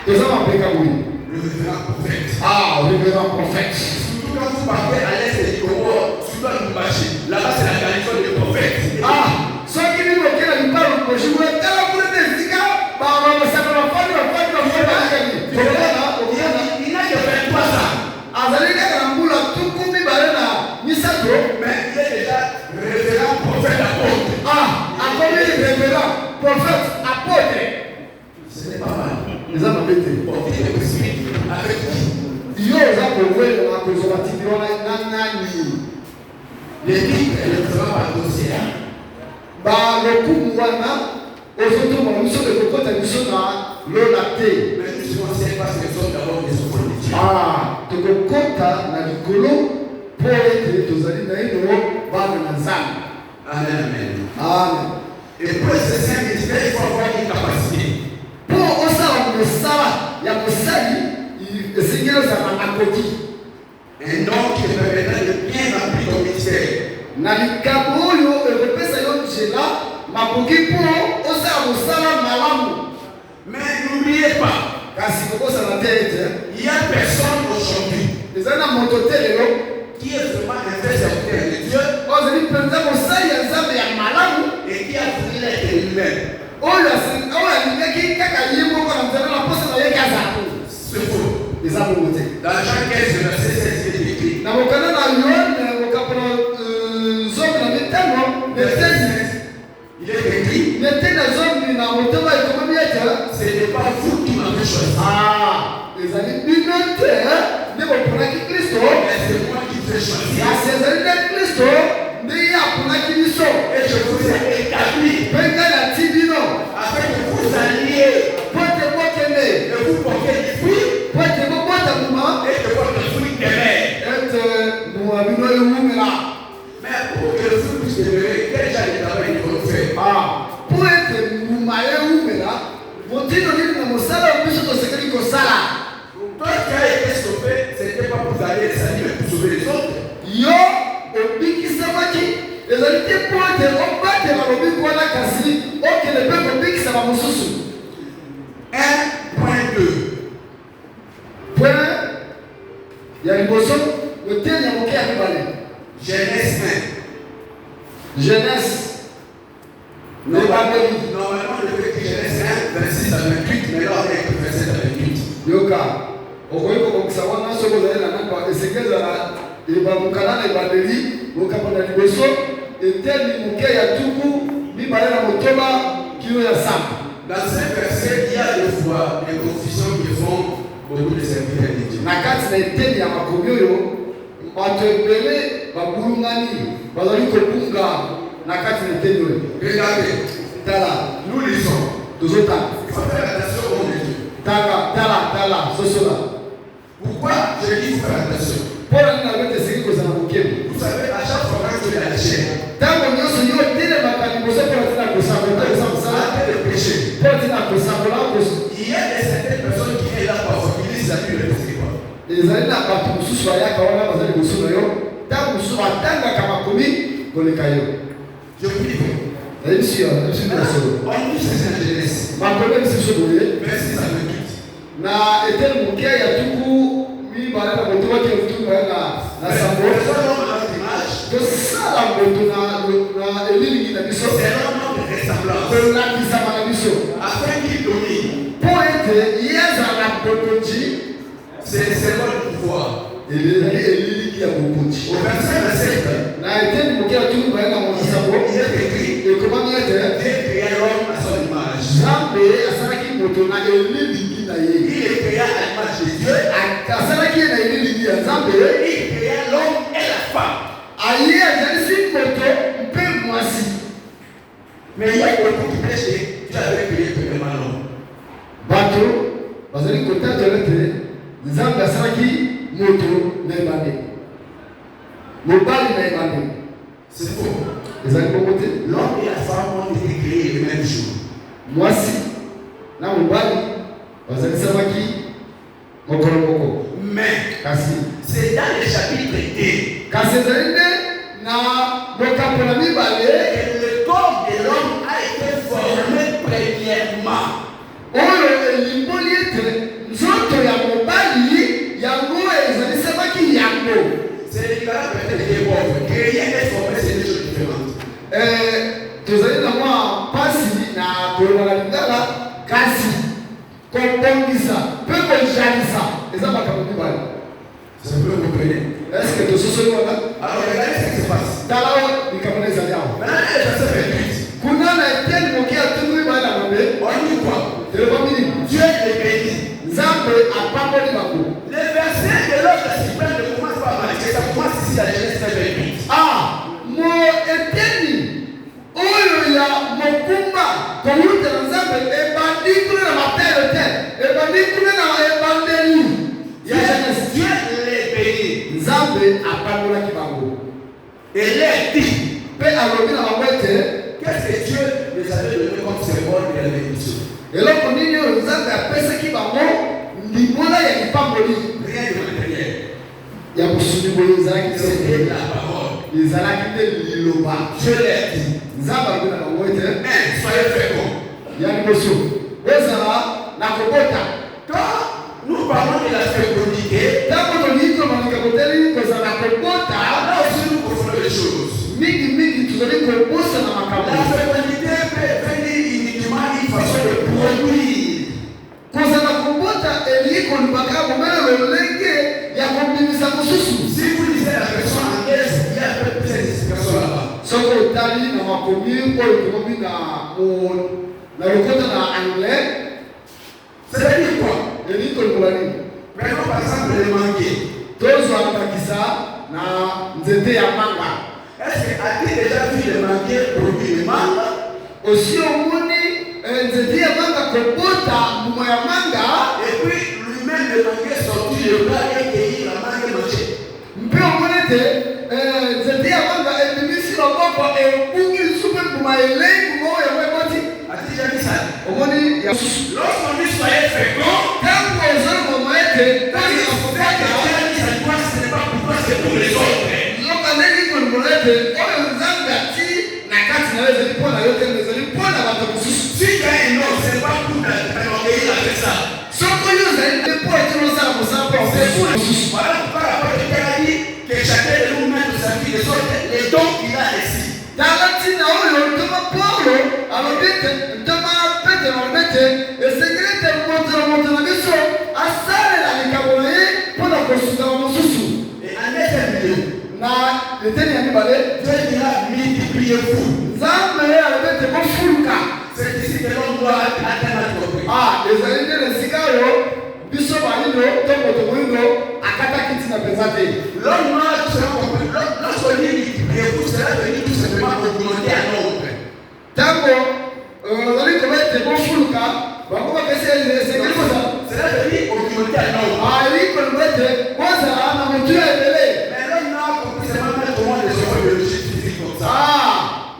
toza mapeka boye. le révérend prophète. révérend prophète. Surtout quand vous partez à l'est du Congo, surtout à Lubumbashi, là-bas c'est la garnison des prophètes. soki bino okela libalo koshimwe tala kuna te esika bamosaka bafandi Il n'a que 23 ans, azali kaka na mbula tuku mibale na misato. mais il est déjà révérend prophète apôtre. akomi révérend prophète apôtre. Ce n'est pas mal. eza mabe te. Pour vivre le spirit avec qui? yo oza kowela kozwa batiki wana na nani? Les titres, elle ne sera pas dossier. balokumu wana ozotoma biso ekokota biso na lola te. Mais nous sommes c'est parce que nous sommes d'abord des enfants de Dieu. tokokota na likolo mpo ete tozali na ino bana na nzambe. Amen, amen. amen. Et pour ce saint ministère, il faut avoir une capacité. mpo osala mosala ya mosali esengeli ozala na makoki Un nom qui permettra de bien remplir ton ministère. na likambo oyo ekopesa yo nzela makoki mpo osala mosala malamu. Mais n'oubliez pas, kasi kokosala te ete il y a personne aujourd'hui ezali na moto te lelo qui est vraiment un vrai serviteur de Dieu ozali mpenza mosali ya nzambe ya malamu et qui a voulu l'être lui-même. oyo alingaki kaka ye moko na nzela na posa na ye kazako. C'est faux. eza bongo te. Dans Jean 15, verset 16, il est écrit. na mokanda na yohane mokapona zomi na mitano neteni Il est écrit, neteni na zomi na motema ekomami ete ce n'est pas vous qui m'avez choisi, ezali bino te nde boponaki kristo, mais c'est moi qui vous ai choisi. kasi ezali nde kristo nde ye aponaki biso Et je vous ai établi mpe ngai nati bino afin que vous alliez po ete bokende et vous portiez du fruit po ete bobota mbuma et que votre fruit demeure. ete mbuma bino ewumela. Mais pour que le fruit puisse demeurer, quel genre de travail il faut faire? po ete mbuma ewumela motindo nini na mosala oyo biso tosengeli kosala. Toi qui as été sauvé, ce n'était pas pour aller les saluer, mais pour sauver les autres. yo obikisamaki ezali te mpo ete obatela lobiki wana kasi okende mpe kobikisa bamosusu. 1.2. point ya liboso moteni ya moke ya mibale. Genèse Genèse. Normalement, le Genèse 1, 26 à 28, mais là, on est que 27 à 28. Yoka. Okoyoko kokisawana soko zali na namba esekeza na ebamukana na ebandeli mokapana liboso eteli moke ya tuku mibale na motoba kilo ya samba. Dans ce verset, il y a deux fois des confusions qui font beaucoup de serviteurs de Dieu. Na kati na eteli ya makomi oyo bato ebele babulungani bazali kobunga na kati na eteli oyo. Regardez, tala nous lisons. tozotala. Il faut faire attention au nom de Dieu. Tala sosola. Pourquoi je dis faire attention? Vous savez, à chaque fois que tu es à la chair, il y a certaines personnes qui sont là pour utiliser la Bible. Je vous dis, on dit c'est Genèse. Verset 28. Na etel moke ya tuku mi bala na moto wake mtu na sambo to sala moto na elili na biso c'est l'homme de ressemblance ko la kisama na biso afin qu'il domine poete yeza na bokonji c'est le pouvoir elili ki ya bokonji au verset 27 na etel moke ya tuku bala na moto sambo il est écrit et comment dire Dieu créa l'homme à son image. Zambe asalaki moto na elili Il est créé à l'image de Dieu. asalaki na elili ya Zambe Il créa l'homme et la femme. aye azalisi moto mpe mwasi. Mais il y a beaucoup qui prêchent Dieu avait créé premièrement l'homme. Bato bazali kotatela te Nzambe asalaki moto na ebande mobali na ebande. C'est faux. Ezali bongo te. L'homme et la femme ont été créés le même jour. Mwasi na mobali bazalisamaki mokolo moko. Mais kasi c'est dans le chapitre 2 kasi ezali nde na mokambo na mibale que le corps de l'homme a été formé premièrement. Oyo elimboli ete nzoto ya mobali yango ezalisamaki yango. C'est l'équivalent peut-être des pauvres. Créer et former, c'est deux choses différentes. Tozali na mwa pasi na koloba na lingala kasi kobongisa mpe kojalisa eza makambo mibale. C'est un peu vous comprenez. Est-ce que tososoli wana? Alors regardez ce qui se passe. Tala oyo likambo na ezali awa. Maintenant, le verset 28. Kuna na eteni moke ya tuku mibale na mabe On dit quoi? telefoni Dieu est béni. Nzambe apamboli bango. Le verset de l'autre discipline ne commence pas mal. Ça commence ici à Genèse 28. Mo eteni oyo ya mokumba kowuta na Nzambe ebandi kuna na mapele te ebandi kuna na ebandeli ya Genèse. Dieu les béni. Nzambe apambolaki bango. Et les dit. Pe alobi na bango ete Qu'est-ce que Dieu les avait donné comme symbole de la bénédiction? eloko nini oyo Nzambe apesaki bango ndimbola ya lipamboli Rien de matériel. ya bosuni boyo ezalaki C'était la parole. ezalaki nde liloba. Je l'ai dit. Nzambe alobi na bango ete Soyez féconds. ya liboso ezala na kobota. Quand nous parlons de la fécondité, ntango tolingi tolobaka koteli kozala na kobota là aussi nous confondons les choses. mingi tozali kobosa na makambo. La fécondité peut venir uniquement une façon de produire. kozala kobota elingi kolubaka momene lolenge ya kobimisa mosusu. Si vous lisez la version anglaise, il y a plusieurs explications là-bas. Soki otali na makomi oyo tokomi na lokota na anglais, C'est-à-dire quoi? elingi koloba nini? Prenons par exemple le manguier. tozwa ndakisa na nzete ya manga. Est-ce que as-tu déjà vu le manguier produire le mangue? Osi omoni nzete ya manga kobota mbuma ya manga. Et puis lui-même le manguier sortit le bras et cueillit la mangue et manger. Mpe omoni ete nzete ya manga ebimisi loboko ebungi lisusu mpe mbuma elei mbuma oyo yango eboti. As-tu déjà vu ça? Omoni ya Lorsqu'on dit soyez féconds, ntango ozali moma ete parce que ça doit, ce n'est pas pour toi, c'est pour les autres. yoka ndenge kolimola ete oyo Nzambe ati na kati na yo ezali mpo na yo te ezali mpo na bato mosusu. Si tu as un nom, ce n'est pas pour t'orgueillir avec ça. Soki oyo ezali nde mpo ete osala mosala mpo C'est pour opesa mosusu. voilà pourquoi la parole de Dieu a dit que chacun de nous met de sa vie des autres les dons qu'il a reçus. Tala oyo ntoma Paulo alobete ntoma Petero alobete esengelete moto na biso asalela likambo na ye mpona kosunga mosusu. Et en deuxième na leteni ya mibale Dieu dira multipliez-vous. Nzambe alobete bofuluka. C'est ici que l'on doit atteindre notre but. ezali nde na esika oyo biso balino to moto moyindo akataki ntina mpenza te. L'homme noir sera compris. Lorsqu'on dit multipliez-vous, cela veut dire tout simplement augmenter un nombre. Ntango ozali kobete bofuluka bango bakesi esengeli kozala. Cela veut dire augmenter un nombre. ali kolobete kozala na motu ya ebele. Mais l'homme noir compris seulement mettre au monde des hormones biologiques physiques comme ça.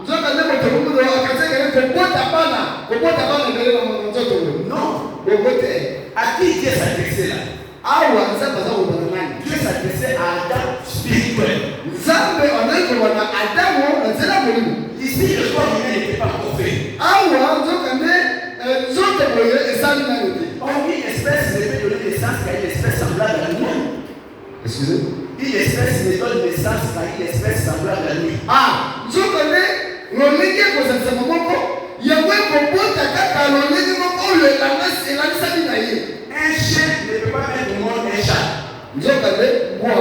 nzoka nde moto momundo akasekele kobota bana ebele na nzoto oyo. Non. bobote À qui Dieu s'adressait là? awa nzambe aza kobana nani? Dieu s'adressait à Adam spirituel. nzambe azali kobana adamu na nzela molimo. Ici, le corps humain n'était pas parfait. awa nzoka nde nzoto boye esali nano te. Une espèce ne peut donner naissance qu'à une espèce semblable à lui. Excusez? Une espèce ne donne naissance qu'à une espèce semblable à lui. nzoka nde lolenge ekozalisama moko yango ekobota kaka lolenge moko oyo elanisami na ye. Un chien ne peut pas mettre au monde un chat. nzoka nde mwa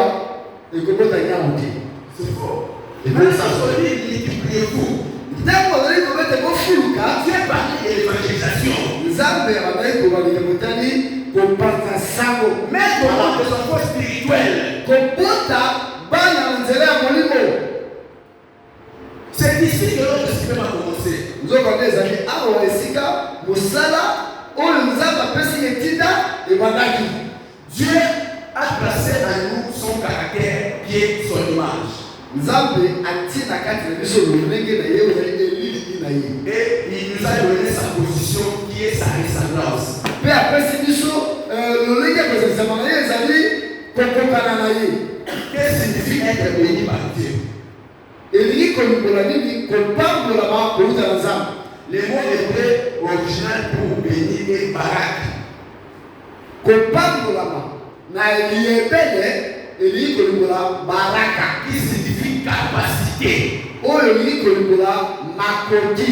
ekobota nyamo te. C'est faux. Et même ça se dit, multipliez-vous. ntango azali kobete bofuluka Dieu parle de l'évangélisation. nzambe azali kobalika motani kopanza sango Mettre au monde des enfants spirituels. kobota bana na nzela ya molimo. C'est ici que notre système a commencé. nzoka nde ezali awa esika mosala oyo nzambe apesi etinda ebandaki. Dieu a placé en nous son caractère qui est son image. nzambe atie na kati na biso lolenge na ye oyo elili na ye. Et il nous a donné sa position qui est sa ressemblance. mpe apesi biso lolenge ekozalisama na ye ezali kokokana na ye. Qu'est-ce que signifie être béni par Dieu? elingi kolongola nini? kopambolama kouta na nzambe. Le mot hébreu original pour béni est barak. kopambolama na liyebele elingi kolongola baraka Qui signifie capacité. oyo elingi kolongola makoki.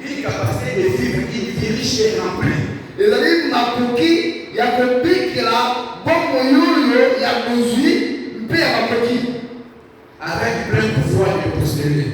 Une capacité de vivre une vie riche et remplie. ezali makoki ya kobikela bomoi oyo ya bozwi mpe ya makoki. Avec plein pouvoir de prospérer.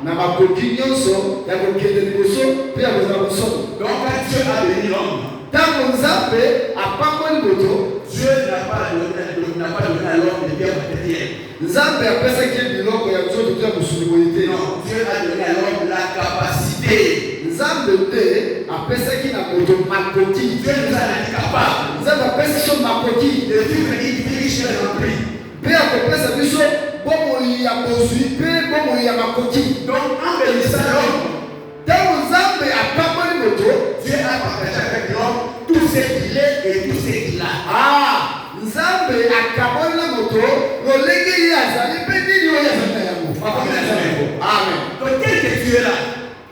na makoki nyonso ya kokende liboso mpe ya kozala mosomo. Donc quand Dieu a béni l'homme, ntango nzambe apamboli moto, Dieu n'a pas donné à l'homme des biens matériels. nzambe apesaki ye biloko ya nzoto to ya mosuni boye te. Non, Dieu a donné à l'homme la capacité. nzambe mpe apesaki na moto makoki. Dieu nous a rendu capable nzambe apesi biso makoki de vivre une vie riche et remplie. mpe akopesa biso bomoi ya bozwi mpe bomoi ya makoki. Donc en bénissant l'homme, ntango nzambe apamboli moto, Dieu a partagé avec l'homme tout ce qu'il est et tout ce qu'il a. nzambe akaboli na moto lolenge ye azali mpe nini oyo azali na yango. Amen. Donc tel que tu es là,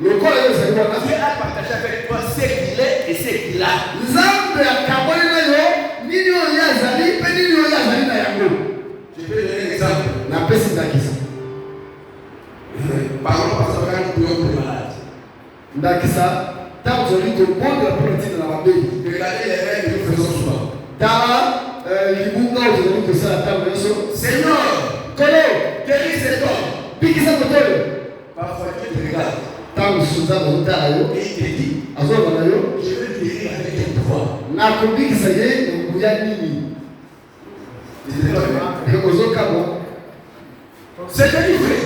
lokola yo ezali wana, Dieu a partagé avec toi ce qu'il est et ce qu'il a. nzambe akaboli na yo nini oyo azali mpe nini oyo azali na yango. Je peux donner un exemple. napesi ndakisa. Parlons parce que quand nous prions pour les malades. ndakisa ntango tozali kobondela mpo na ntina na babeli. Regardez les règles que nous faisons souvent. tala libunga oyo tozali kosala ntango nyonso. Seigneur, kolo guéris cet homme. bikisa moto oyo. Parfois Dieu te regarde ntango mosusu nzambe azotala yo, et il te dit, azoloba na yo, je vais te guérir avec quel pouvoir. nakobikisa ye na nguya nini. ozokabwa C'est délivré.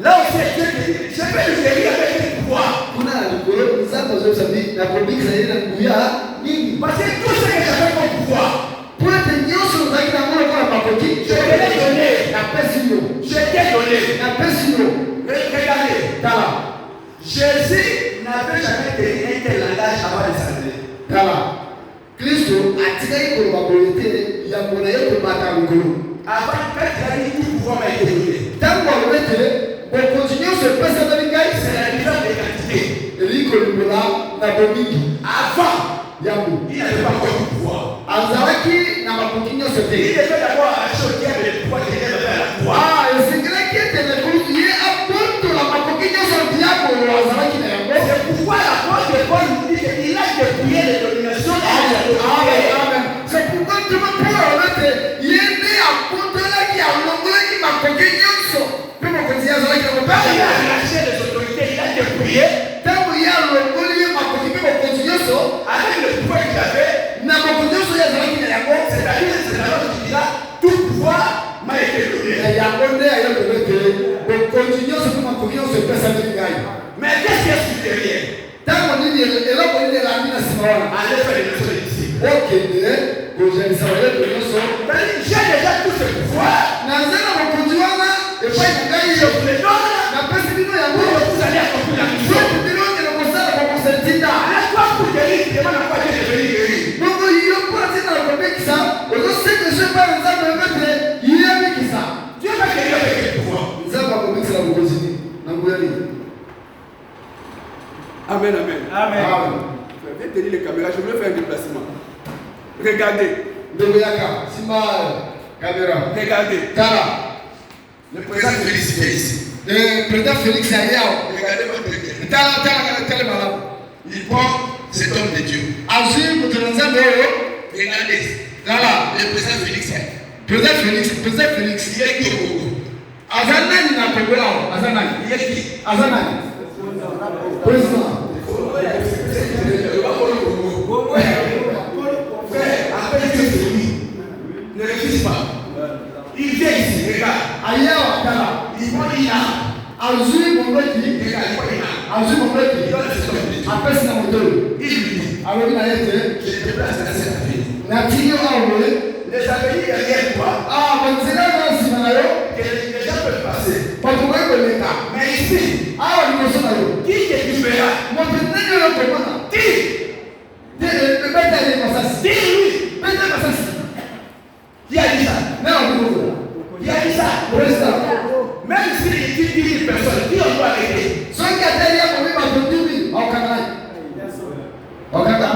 Là aussi, Dieu te dit, je vais te guérir avec quel pouvoir. kuna na likolo nzambe azobisa bi nakobikisa ye na nguya nini. Parce que tout ce que j'avais comme pouvoir, po ete nyonso ozalaki nango lokola makoki, je te l'ai donné. napesi yo, Je t'ai donné. napesi yo. Regardez, tala Jésus n'avait jamais tenu un tel langage avant de s'enlever. tala kristo atikaki koloba boye te yambo na ye komata likolo. Avant, quand il a dit tout pouvoir m'a été donné, ntango alobi ete bokonzi nyonso epesameli ngai, c'est la différence de quantité. elingi kolimbola na bomingi. Avant, yambo il n'avait pas encore du pouvoir. azalaki na makoki nyonso Il te. devait d'abord acheter au diable le pouvoir qu'il avait à la croix. esengelaki ete na ye abondola makoki nyonso Allez faire les leçons des disciples. Ok, j'ai déjà tout ce pouvoir. Je vous les donne. Vous allez accomplir la mission. Allez-toi pour guérir. Demande à quoi Dieu est venu guérir. Dieu va guérir avec quel pouvoir? Amen, amen. Amen. Viens tenir les caméras, je veux faire un déplacement. Regardez. Regardez. Le président Félix est ici. Le président Félix est là. Regardez votre président. Il prend cet homme de Dieu. Regardez. Le président Félix est là. Président Félix. Il est qui au Congo? Azanani na Congo là. Azanani. Il est qui? Azanani. Président. Ne refuse pas. Il vient ici, regarde. Il prend l'IA. Azui mon Regarde, il prend l'IA. Azui mon Il donne ce homme de Dieu. après c'est mon dos. Il lui dit, Alors il a été. je te place dans cette ville. Natinyo awe. Les amis derrière toi, Ah, bon c'est là dans Simanayo. que les gens peuvent passer. Pas pour moi le cas. Mais ici, Ah, on est sur Nayo. qui te libérera? Mon président le commandant. Qui? Le bête est passé. Dis-lui. Bête est passé. Qui a dit ça? Non, Qui a dit ça? président. Même s'il dit 10 000 personnes, qui on doit arrêter? Ceux qui a derrière pour lui va te dire au Canada. Au Canada.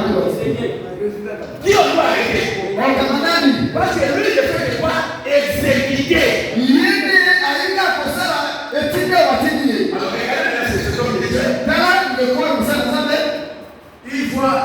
Qui on doit arrêter? Au Canada. Parce que lui, il fait de quoi? Exécuter. Yéné aïna kosala etinde watini. Alors regardez là, c'est ce homme de Dieu. Dala le quoi ça ça Il voit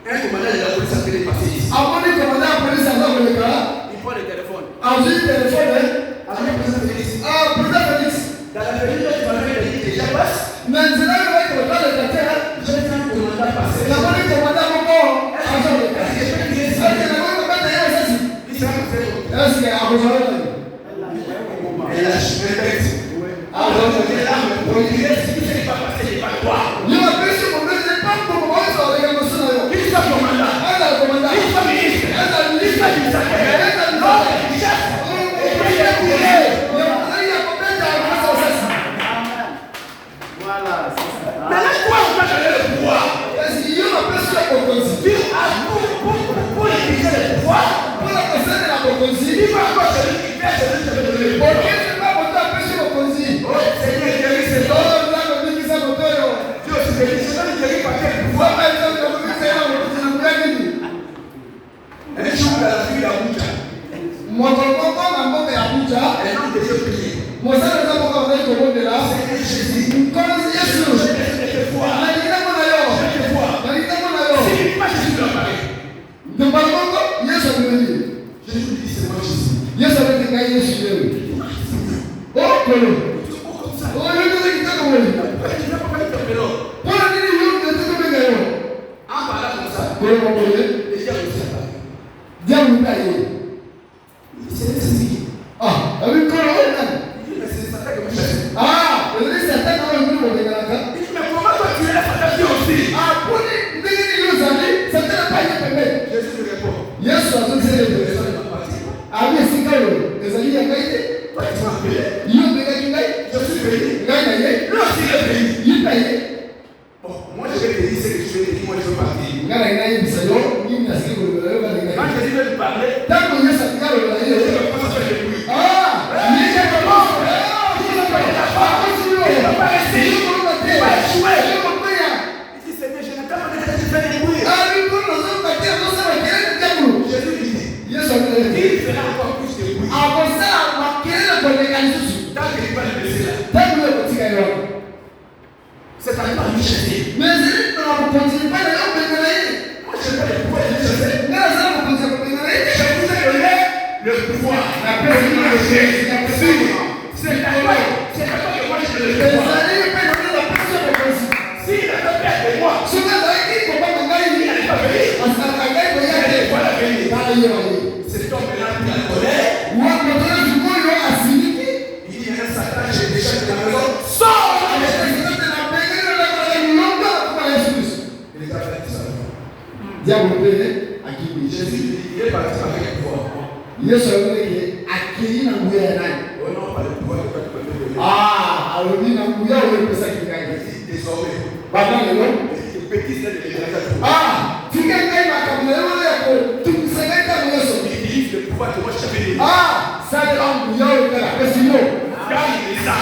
un commandant de la police appelé passer ici. Avant de commander la police à l'homme le gars. Il prend le téléphone. Ensuite téléphone. Avec le président Félix. Ah, président Félix. Dans la période où tu m'avais dit déjà passe, Mais c'est là que le gars le terre. je vais faire un commandant passer. La police commandant mon corps. Agent le gars. Est-ce que je peux dire ça? Est-ce que la police commandant est là? Il s'est fait. Est-ce que à besoin de Et là, je me répète. Ah, Alors, je dis là, on dirait que ce qui s'est pas passé n'est pas toi. il m'a fait ce moment, c'est pas pour moi, ça va regarder ça là. Il soit commandant. Elle a commandant. Il soit ministre. Elle a Il ministre. soit ministre. Elle a Non, il chef. Et puis, il est couré. Maintenant, toi, on va donner le pouvoir. Pour utiliser le pouvoir, il va encore celui qui fait celui qui veut donner le pouvoir. Oh, Seigneur, guéris cet homme. Dieu aussi guérit. C'est lui qui guérit par quel pouvoir? Un jour, dans la ville d'Abuja, un homme de Dieu priait. Seigneur Jésus, je te vois. Je te vois. Si tu pas Jésus de la Marie, Jésus lui dit, c'est moi Jésus. Tu es comme ça. Pourquoi tu n'as pas fait ton vélo? En parlant comme ça, les gens aussi apparus. C'est qui? Ah, avec quoi Il dit, mais c'est Satan que vous cherchez. Ah, le Satan a eu le Il dit, mais comment toi tu es là, Satan dit aussi? Ah, pour les Satan n'a pas été permis. Jésus lui répond. Yes, so I don't say Les it. gens ne vont pas dire. I will see God. There's a year guide. Toi, tu m'as appelé. You make a guide. Je suis venu. Guide. Lui aussi, il est venu. You pay. Bon, moi je vais te dire ce que tu veux te dire, moi je veux partir. Ngara ina yi bisayo. Ni na sike ko le ba le Quand guide. Jésus veut lui parler, Tango yesa ngara le il yi. ne peut pas faire de bruit. Ah, ni je ko mo. Il ne peut pas rester. Il va échouer. Il dit, Seigneur, je n'ai pas demandé de faire du bruit. Jésus lui dit, il fera encore plus de bruit. Tant qu'il va le laisser là. C'est à toi de lui chercher. Moi, je n'ai pas le pouvoir de lui chercher. Je vous ai donné le pouvoir. C'est à toi que moi je te le pouvoir. S'il ne peut pas de moi, il n'allait pas venir. Voilà venir. C'est ton mélange de la colère. Il dit, il y a un Satan, j'ai déjà de la maison. Sors! Il est pas fait ça. Il est parti avec le pouvoir. Yesu alikuwa akili na nguvu ya nani? On n'a pas le pouvoir de faire le aloni na nguvu ya wewe pesa kingaje? désormais. Baba leo. Petit c'est de fika ngai makambo yako tukusengeka Yesu. Il utilise le pouvoir que moi j'avais dit. Ça est en nguvu ya wewe la pesa hiyo. Gagne ça.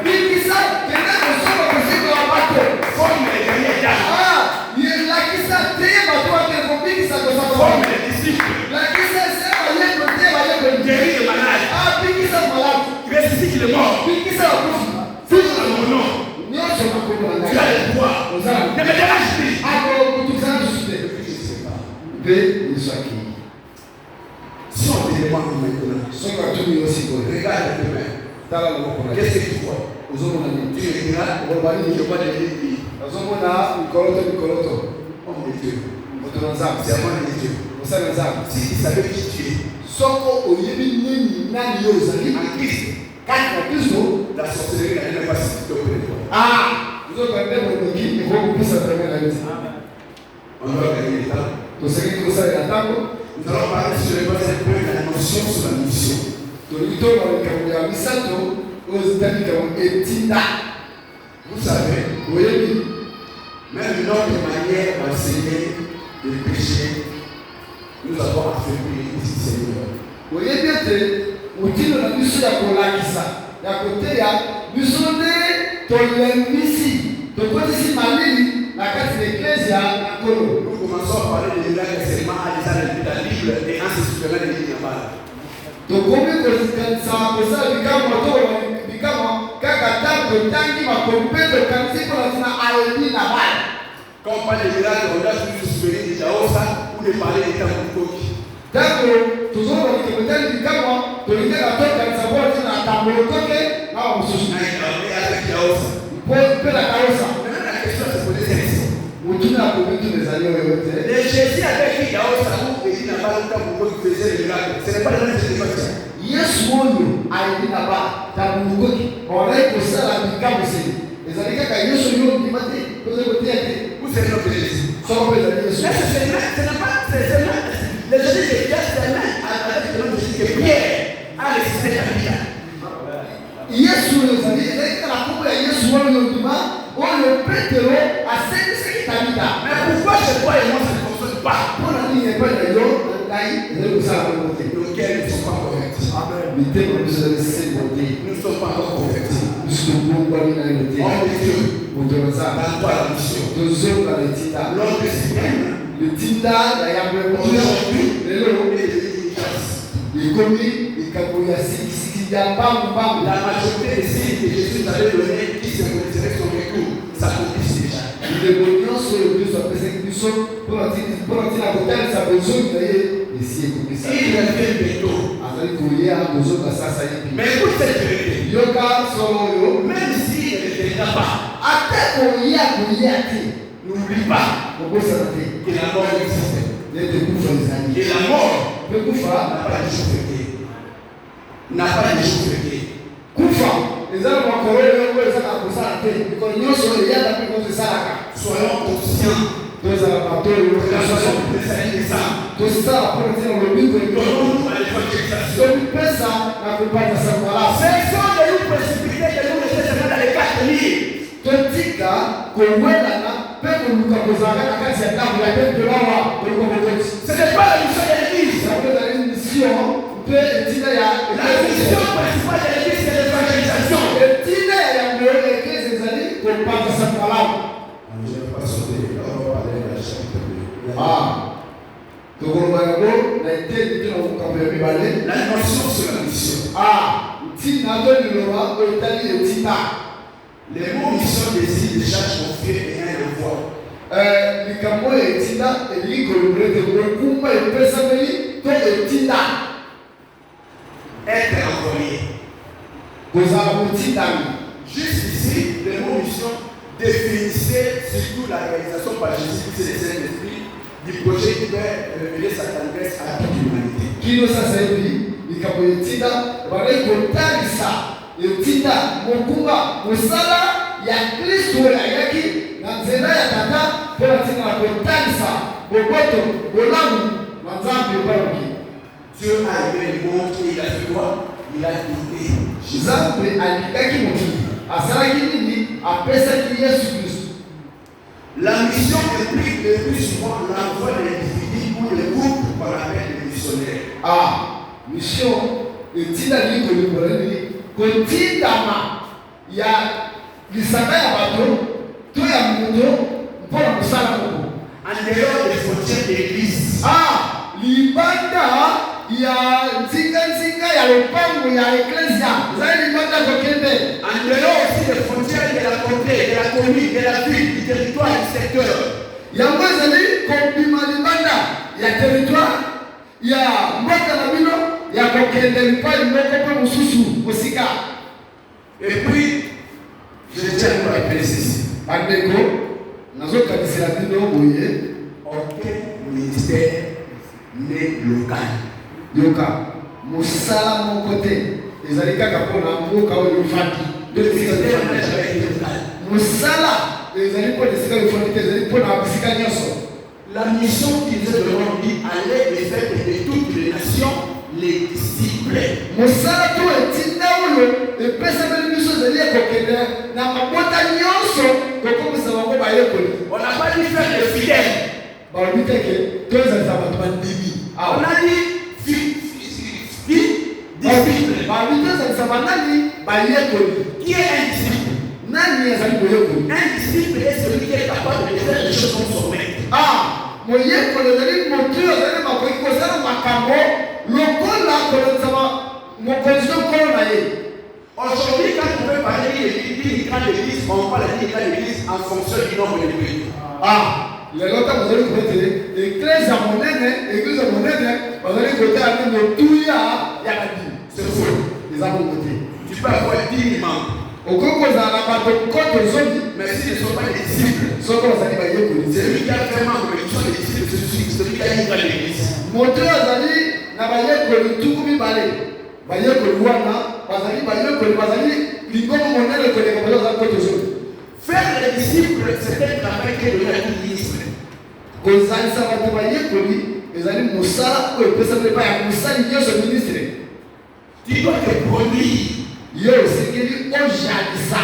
Bikisa kenda kusoma kusiko wapate. Forme les gagnants. Lakisa teye watu wake kubikisa kwa sababu. Forme les disciples. Lakisa sema yeye ndio yeye guérir les malades. Bikisa malade. Ressuscite les morts. Bikisa wakufa. Tout dans mon nom. Tu as le pouvoir. Ne me dérange plus. Si on te demande maintenant, regarde demain. Qu'est-ce que tu vois? Tu me diras, je vois des lits. Homme de Dieu. C'est un homme de Dieu. Si tu savais qui tu es, en Christ, la sorcellerie n'a pas si auprès de toi. On doit gagner le temps. Nous allons parler sur les bases de la notion sur la mission. Vous savez, même notre manière d'enseigner le péché, nous avons affaibli ici, Seigneur. Mutino na biso ya kolakisa ya koteya biso nde tolembisi tokotisi malili na kati ya eklezia na kolo. Nous commençons à parler de miracles seulement à la Bible et en se souvenant de l'Église. Tokomi kozikanisa kosala bikamwa to bikamwa kaka tango tangi makompeto kanisi kola tina ayebi na bala. Quand on parle de miracles, on doit toujours se souvenir de Jaosa ou de parler des temps de Koki. Tango tuzoro nikimtani bikamwa tulitaka toka nisabora tina tambolo toke na mususu. Na avec Jaosa. Pela Jaosa. Maintenant la question se pose celle-ci. Mutuna kubitu mezalio yote. Le Jésus avec qui Jaosa ou Jésus n'a pas longtemps pour qu'il faisait le miracle. Ce n'est pas le même Jésus. Yesu moyo aidina ba tabukoki orai kosala bikamuse. Ezalika ka Yesu yo ndimate koze kotiate. Où c'est notre Jésus? Soko pela Yesu. Là c'est seulement le Jésus de Dieu seulement avec le nom de Jésus que Pierre a ressuscité la vie. Yesu ezalika la coupe ya Yesu moyo ndima oyo Petero asengisa kitabita. Mais pourquoi chez toi et moi ça ne fonctionne pas? Pour la ligne pas de yo ngai ezelo sala côté. Nos cœurs ne sont pas corrects. Amen. Mettez comme vous allez se côté. Nous ne sommes pas encore convertis. Nous sommes bon dans la unité. Homme de Dieu. Dans toi la mission. Nous sommes dans le Tita. L'homme de Sylvain. Le Tita, il y a aujourd'hui, il commis, il capouille la majorité des signes que Jésus avait donnés qui symboliserait son retour s'accomplissent déjà. Les bonions sur le plus après cette mission pour la côté de sa besoin d'ailleurs ici et ça. Il revient bientôt. Avec couiller à besoin de ça ça y est. Mais écoute cette vérité. Yoga solo même s'il ne reviendra pas. Après couiller à n'oublie pas que la mort existe. Et la mort n'a pas de jour fêté. N'a pas de jour fêté. Soyons conscients de la façon de salir les âmes. Donnons-nous à l'évangélisation. Cessons de nous précipiter, de nous laisser seulement dans les 4 livres. Ce n'est pas la mission de l'église. La mission principale de l'église, c'est l'évangélisation. La notion sur la mission. Les mots mission désignent déjà confier et un envoi. Être envoyé. Juste ici, les mots mission définissaient surtout la réalisation par Jésus-Christ et le Saint-Esprit du projet qui va révéler sa tendresse à toute l'humanité. Ya Kristo yaki na nzela ya tata kwa tina kotangisa boboto bolamu manzambi kwa Dieu a aimé le monde et il a fait quoi? Il a donné Jésus. Nzambe alingaki mokili asalaki nini apesaki Yesu Kristo. La mission implique le plus souvent l'envoi de l'individu ou le groupe qu'on appelle les missionnaires. Mission etindaki kolikoleli kotindama ya lisanga ya bato to ya moto mpona mosala moko en dehors des frontières de l'église. Libanda ya nzinga ya lopango ya eklesia ezali libanda kokende. En dehors aussi des frontières de la contrée, de la commune, de la ville, du territoire, du secteur. Yango ezali kobima libanda ya territoire ya mboka na bino ya kokende lipai moko mpe mosusu mosika. Et puis, je tiens à vous rappeler ceci. Bandeko nazokabisela bino boye aucun ministère n'est local. yoka mosala moko te ezali kaka mpona mboka oyo ofandi. Mosala ezali mpona esika ofandi te ezali mpona bisika nyonso. La mission qui nous est donnée allait de faire de toutes les nations les disciples. Mosala to etinda oyo epesameli biso ezali ekokende na mabota nyonso kokomisa bango bayekoli. On n'a pas dit faire les fidèles. Balobi teke toezalisa bato bandimi. On a dit disciples. Balobi toezalisa banani bayekoli. Qui est un disciple? Nani ezali boyekoli? Un disciple est celui qui est capable de faire les choses comme son maître. Moyekoli ezali moto ezali makoki kosala makambo lokola kolonzama mokonzi okolo na ye. Aujourd'hui, quand on veut parler d'une grande église, on parle d'une grande église en fonction du nombre de membres. Lelo ta mozali kobetele église ya monene bazali kotala nde motuya ya badini. C'est faux. Eza bongo te. Tu peux avoir 10 membres. Okoki kozala na bato nkoto zomi mais s'ils ne sont pas des disciples, soko bazali bayekoli te. celui qui a vraiment besoin des disciples, c'est celui qui a une grande église. Moto azali na bayekoli tuku mibale. Bayekoli wana bazali bayekoli bazali lingomo monene koleka bato bazali nkoto zomi. Faire les disciples, c'est un travail qui est donné à tout ministre. Kozalisa bato bayekoli ezali mosala oyo epesameli epai ya mosali nyonso ministre. Tu dois te produire. Yo osengeli ojalisa.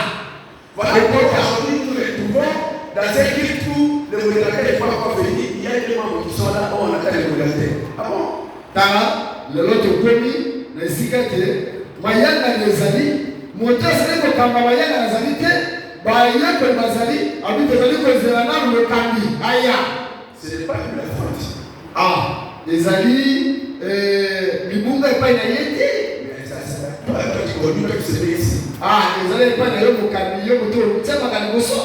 Voilà pourquoi aujourd'hui nous nous retrouvons dans un culte où le modérateur n'est pas encore venu. Il y a des membres qui sont là où on attend le modérateur. Ah bon? Tala lelo tokomi na esika te mayanga ezali moto asali kokamba mayanga ezali te bayekoli bazali abi tozali kozela nanu lokambi aya. Ce n'est pas une la faute. Ezali libunga epai na ye te. Mais ça, c'est toi qui conduis, toi qui se met ici. Ezali epai na yo mokambi yo moto otiamaka liboso.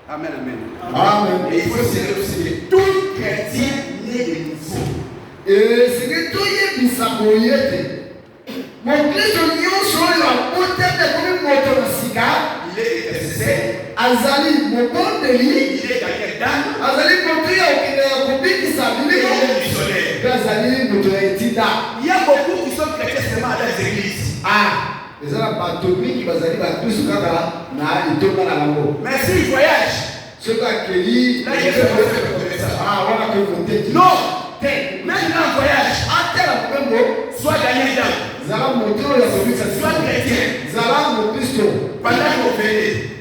Amen, amen. Amen. Et il faut se dire tout chrétien né de nouveau. Esenge toyebisa boye te mokristo nyonso oyo abotami akomi moto na sika Il est intercesseur. azali mobondeli Il est quelqu'un d'âme. azali moto ya okende ya kobikisa Il biliko est missionnaire. mpe azali moto ya etinda. Il y a beaucoup qui sont chrétiens seulement dans les églises. Eza na bato mingi bazali bakristo kaka na etonga na bango. Mais s'ils voyagent, soki akeli là, je vais faire ça. wana kokote Non, maintenant voyage. atela mopembo Sois gagné d'âme. zala moto oyo akobikisa Sois chrétien. zala mokristo. Pendant qu'on venait,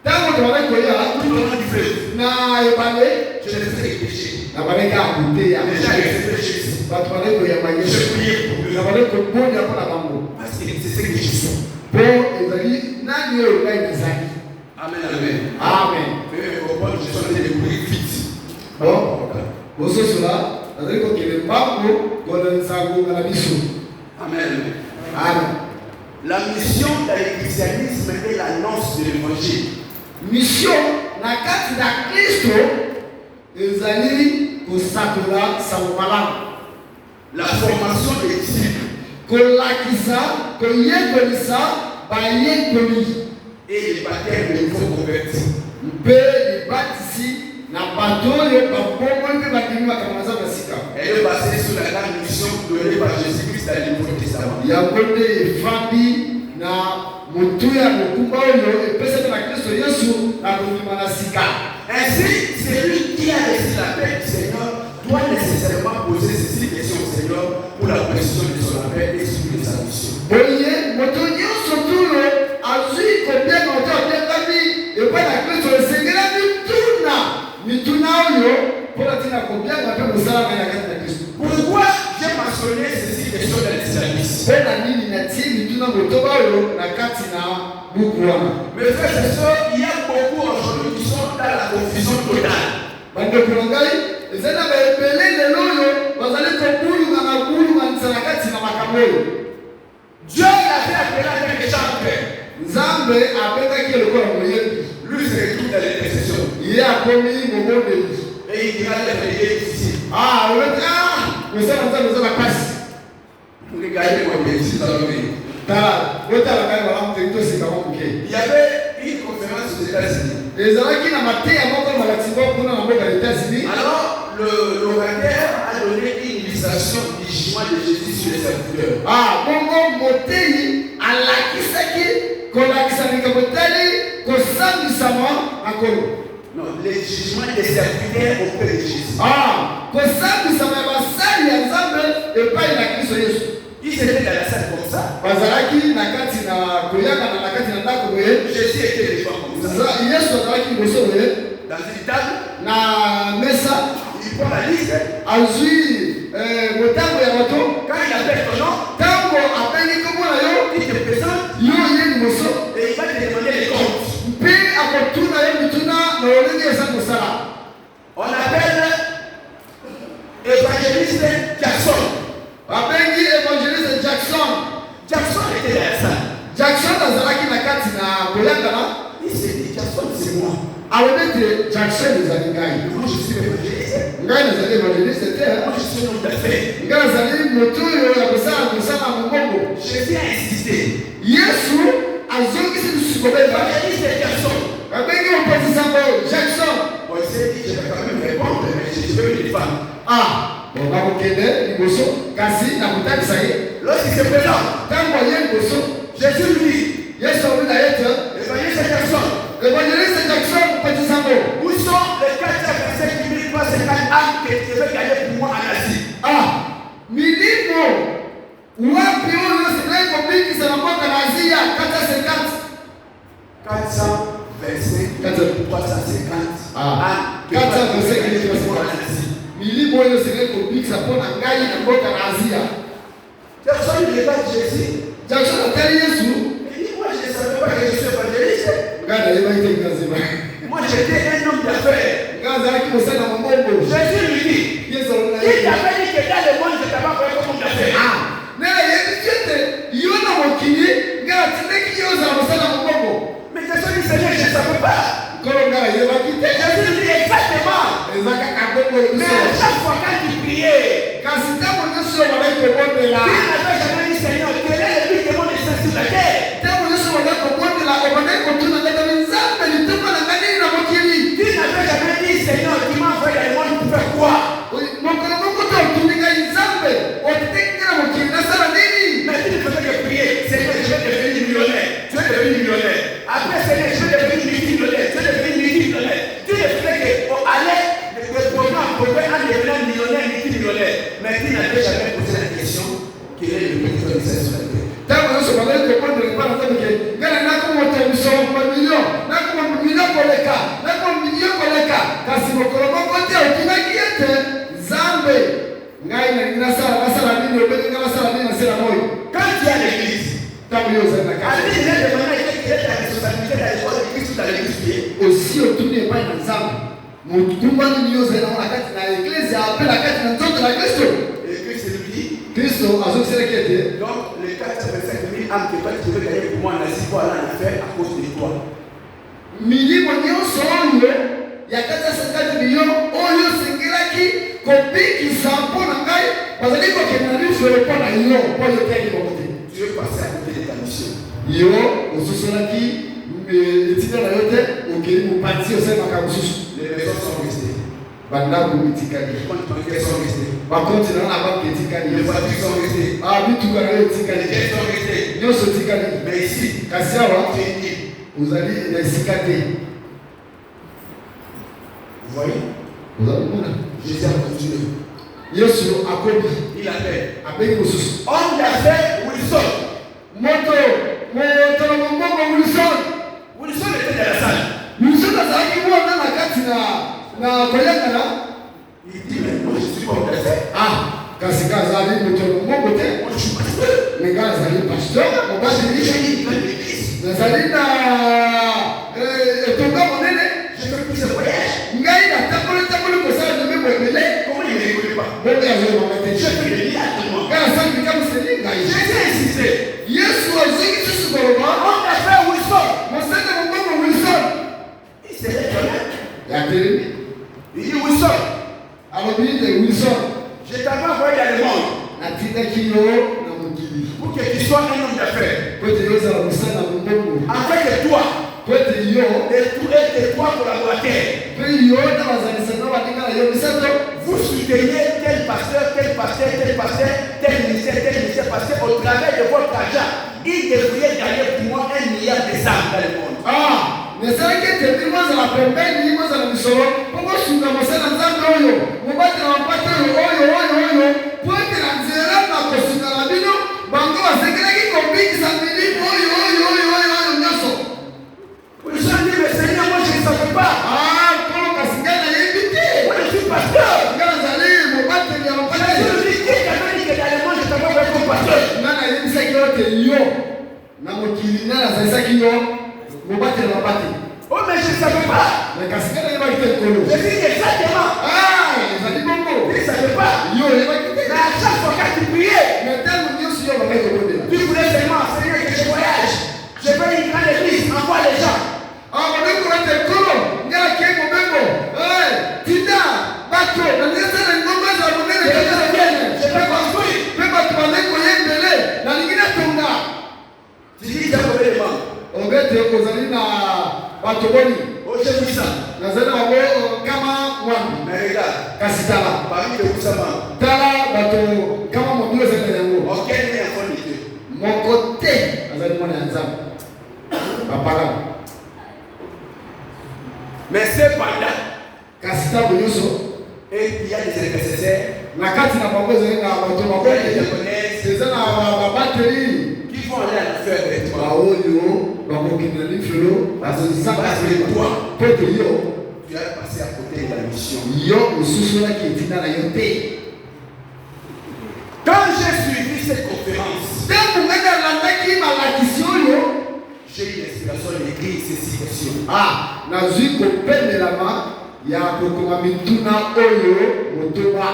Ntango tobandaki koya tout le monde du fleuve, na ebale je ne faisais que pécher. na bandaki akoteya Déjà, je faisais pécher. bato bandaki koyamba Je yesu priais pour eux. na bandaki kobonya mpo na bango Parce que c'est ce que je suis. mpo ezali nani oyo ngai nazali. Amen, amen. Amen. Mais comprendre, je suis en train de courir vite. Bon, bososola nazali kokende mbango kolonisa ngonga na biso. Amen. Amen. La mission dans le christianisme est l'annonce de l'évangile. Mission na kati na Kristo ezali kosakola sango malamu. La formation des disciples Kolakisa koyekolisa bayekoli et le baptême de nouveaux convertis. mpe libatisi na bato oyo babongoli mpe bandimi makambo aza na sika. Elle est basée sur la grande mission donnée par Jésus-Christ dans le Nouveau Testament. Yango nde efandi na motuya mokumba oyo epesaki na Kristo Yesu na kondima na sika. Ainsi, celui qui a reçu la paix du Seigneur doit nécessairement poser ces questions au Seigneur pour pour la possession de son appel et de sa mission. Boye, moto nyonso tulo azui kobenga moto abengami epai na Kristo esengela mituna oyo mpona ntina kobenga mpe mosala na kati na Kristo. Pourquoi j'ai mentionné ceci question de l'islamisme? Mpe na nini natie mituna motoba oyo na kati na buku wana? Mes frères et sœurs, il y a beaucoup aujourd'hui qui sont dans la confusion totale. Bandeko na ngai eza na baebele lelo oyo bazali kobulunga na kati na makambo oyo. Dieu l'avait appelé à quelque chose. Nzambe abengaki lokola moyebi. Lui se retrouve dans l'intercession. Ye akomi mobondeli. Et il dira les vérités difficiles. Mosala nzambe eza na pasi. Regardez moi bien ici dans le pays. Botala ngai malamu te tosika mwa moke. Il y avait une conférence aux États-Unis. Ezalaki na mateya moko malatimba kuna na mboka ya États-Unis. Alors l'orateur a donné une illustration du jugement de Jésus sur les serviteurs. Bongo motei alakisaki kolakisa likambo tali kosambisama akolo. Non, les jugements des serviteurs auprès de Jésus. Kosambisama ya basali ya Nzambe epai na Kristo Yesu. Ils étaient dans la salle comme ça. Bazalaki na kati na koyaka na kati na ndako boye. Jésus était des fois comme ça. Yesu azalaki liboso boye. Dans une table. Na mesa. Il prend la liste. Azwi motango ya bato. Quand il appelle ton nom. Tango abengi kombo na yo. Il te présente. Yo ye liboso. Et il va te demander les comptes. Mpe akotuna yo mituna na olenge eza kosala. On appelle évangéliste Jackson. Abengi évangéliste Jackson. Jackson était dans la salle. Jackson azalaki na kati na koyangana. Il s'est dit Jackson c'est moi. Alobete Jackson ezali ngai. Moi je suis évangéliste. Ngai nazali évangéliste te. Moi je suis un homme d'affaires. Ngai nazali moto oyo ya kosala mosala mobongo. Jésus a insisté. Yesu azongisi lisusu kobeba. Évangéliste Jackson. Abengi mokonzi sango Jackson. Bon, il s'est dit je vais quand même répondre mais je veux une femme. Bakokende liboso kasi na kotakisa ye. Lorsqu'il se présente. Ntango aye liboso. Jésus lui dit. Yesu awi na ye te. Évangéliste Jackson. Évangéliste Jackson mokonzi sango. Où sont les 425 âmes que tu veux gagner pour moi en Asie? Milimo wapi oyo sinaye kobikisa na mboka na Asia 425 milimo oyo sinaye kobikisa mpo na ngai na mboka na Asia. Personne ne regarde Jésus. Jackson atali Yesu. Moi je ne savais pas que je suis évangéliste. Ngai nayeba ite ngazima. Moi j'étais un homme d'affaires. Ngai azalaki mosala na mabongo. Jésus lui dit. Yesu alona ye. Qui t'avait dit que dans le monde je t'avais fait comme homme d'affaires? Nela yebi tete yo na mokili ngai atindaki yo ozala mosala na mabongo. Mais Jésus dit Seigneur je ne savais pas. Kolo ngai ayebaki te. Jésus lui dit exactement. Ezaka kabongo. Mais à chaque fois quand tu priais. Kasi ntango nyonso bazali kobondela. Tu n'avais jamais dit Seigneur quel est le but de mon essence sur la terre? Ntango nyonso bazali kobondela obandaki kotuna ngata Nzambe litomba na ngai nini na mokili. Tu n'avais jamais dit Seigneur tu m'as envoyé dans le monde pour faire quoi? Mokolo moko te otuni ngai Nzambe oteki ngai na mokili nasala nini. Mais tu ne faisais que prier Seigneur je vais devenir millionnaire. Tu es devenu millionnaire. Après Seigneur je vais devenir multimillionnaire. Tu es devenu multimillionnaire. Tu ne faisais que aller de programme pour faire un devenir millionnaire multimillionnaire. Mais tu n'avais jamais posé la question quel est le but de ton essence sur la terre? Ntango nyonso bazali kobondela epai na Nzambe ke ngai nakomoto misongo milio nakomoto milio koleka nakomoto milio koleka kasi mokolo moko te otunaki ete Nzambe ngai nasala nini obengi ngai nasala nini na se na moi. Quand tu es à l'église, ntango yo ozali na kati aussi otuni epai na Nzambe mokumbani nini ozali nango na kati na eklezia mpe na kati na nzoto na Kristo. Kristo azokiselaki ete donc les 425 000 âmes que toi tu veux gagner pour moi en Asie pour aller en affaire à cause de toi. milimo nyonso oyo ya 450 millions oyo osengelaki kobikisa mpo na ngai bazali kokende na lifelo mpo na yo mpo yo teki bango te. Tu veux passer à côté de ta mission. Yo ososolaki etika na yo te okeli mopanzi osalemaka mosusu. Les maisons sont restées. Bandako etikali. Les comptes bancaires sont restés. bakonti na na banque etikali. Les voitures sont restées. Bituka na yo etikali. Les gens sont restés. Nyonso etikali. Mais ici, kasi awa tu es libre. ozali na esika te. Vous voyez? Ozali mona Jésus a continué. Yesu akobi. Il appelle. Abengi mosusu. Homme d'affaires Wilson. Moto Wilson. Wilson était dans la salle. Wilson azalaki mwana na kati na koyangana. Il dit mais moi je suis pas homme d'affaires. Ah, kasi kazali moto mongo te. Moi je suis pasteur. Mais kazali pasteur, mobali l'église. nazali na etonga monene. Je fais plusieurs voyages. Ngai na tamboli kosala ndombe mwebele. Comment il ne rigolait pas? Bongo yazali mamete. Je fais des milliards de mois. Kana sangi kamuseli ngai. J'ai insisté. Yesu azongi susu koloba. Homme d'affaires Wilson. Mosende mongongo Wilson. Il s'est étonné. Yatelemi. Il dit Wilson. Alobi de Wilson. Je t'avais envoyé dans le monde. Natindaki yo na mokili. Pour que tu sois un homme d'affaires. Po ete yozala mosala na mongongo. Afin que toi Po ete yo et tes trois collaborateurs, mpe yo na bazalisanga baninga na yo misato vous souteniez tel pasteur, tel ministère, parce qu'au travers de votre argent, il devrait gagner pour moi 1 milliard de âmes dans le monde. ah nesalaki ete bino ozala pembeni bozala misolo mpo bosunga mosala nzambe oyo mobatela mapata oyo po ete na nzela na kosunga na bino bango basekelaki kobikisa milimo oyo nyonso. Je dis, mais Seigneur, moi je ne savais pas. Ah, kolo kasi ngai nayebi te. Moi je suis pasteur. Ngai nazali mobateli ya Je mapata. suis dit que dans le monde, je t'avais envoyé comme pasteur. Ngai nayebisaki yo ete yo na mokili ngai nazalisaki yo mobateli ya mapata. Oh, mais je ne savais pas. Mais kasi ngai nayebaki te likolo. Je dis exactement. Ah, ezali bongo. Je ne savais pas. Yo oyebaki te. Mais à chaque fois que tu priais, Mais ntango nyonso yo bakai kobondela. tu voulais seulement, Seigneur, que je voyage. Je veux une grande église, envoie les gens. Ah, mobeko ete kolo ngai nakei mobeko. Tina bato na nzela ngomba za monene kaka bien. Je vais construire. Mpe bato bandeko yembele nalingi natonga. Tu dis, tu as combien de membres? Obete kozali na bato boni. Oh, j'ai vu ça. Nazali na bango kama mwambi. Mais regarde, Kasi tala. parmi les 800 membres, Tala bato kama mobi ozali na yango. aucun n'est enfant de Dieu. Moko te azali mwana ya nzambe. Bapagano. Mais cependant, Kasi ntango nyonso et il y a des intercesseurs na kati na bango ezali na bato bakoki eza na babateli qui vont aller à l'enfer avec toi. baoyo bakokende na lifelo bazozisaka po ete yo Tu as passé à côté de la mission. yo osusolaki etinda na yo te. Quand j'ai suivi cette conférence, Ntango ngai nalandaki malakisi oyo j'ai eu l'inspiration d'écrire ces citations. nazwi kopendelama ya kokoma mituna oyo motoba.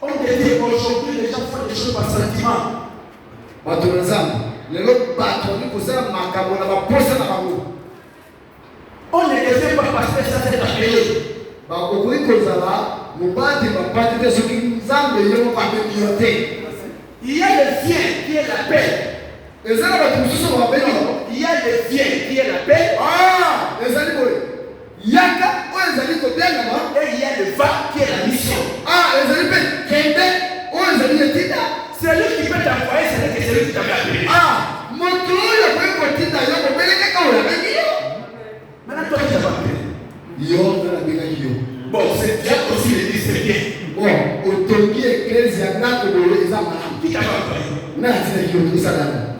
On dit aujourd'hui, les gens font des choses par sentiment. Bato na nzambe lelo bato bali kosala makambo na baposa na bango. On ne les fait pas parce que ça s'est appelé. Bakoki kozala mobati bapati te soki nzambe ye moko abengi yo te. Il y a le bien qui est la paix. Eza na bato mosusu babengi Il y a le bien qui est la paix. ezali boye yaka oyo ezali kobenama. Et il y a le va qui est la mission. Ezali mpe kende oyo ezali etinda. Celui qui peut t'envoyer, c'est que celui qui t'avait appelé. Moto oyo akoki kotinda yo mobele kaka oyo abengi yo. Maintenant, toi, tu t'avais appelé. Yo nde nabengaki yo. Bon, c'est bien aussi l'église, c'est bien. Otongi eklesi ya ndako boye eza malamu. Qui t'avait appelé? Natinaki yo tosalana.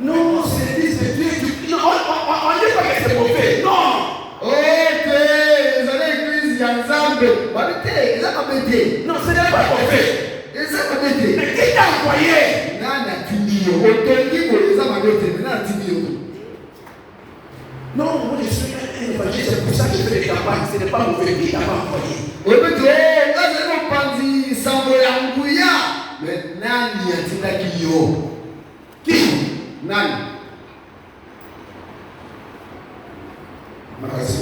Non, c'est l'église de Dieu. Non, on ne dit pas que c'est mauvais. Non. Te ezali eklesi ya nzambe babi te eza mabe te. Non, ce n'est pas mauvais. Eza mabe te. Mais qui t'a envoyé? Nani atindi yo? Otongi boye eza mabe te me nani atindi yo? Non, moi je suis un évangile, c'est pour ça que je fais des campagnes. Ce n'est pas mauvais. Qui t'a envoyé? Oyebi te ezali mopanzi sango ya nguya me nani atindaki yo? Qui? Nani? Makanisi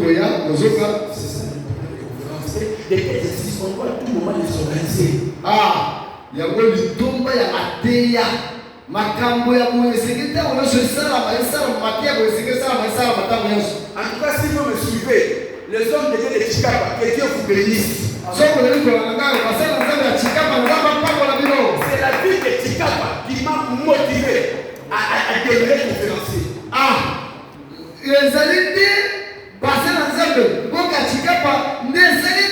koya ozoka. C'est ça le problème des conférences. Des exercices, on doit à tout moment les organiser. Yango litomba ya mateya makambo ya moesenge ntango nyonso esalama makia moesenge esalama ntango nyonso. En tout cas, si vous me suivez, les hommes de Dieu de Chikapa, que Dieu vous bénisse. Soko leli kolanda ngai basala nzambe ya Chikapa nzambe apambola bino. C'est la vie de Chikapa qui m'a motivé à demeurer conférencier. Ezali nde basala nzambe mboka Chikapa nde ezali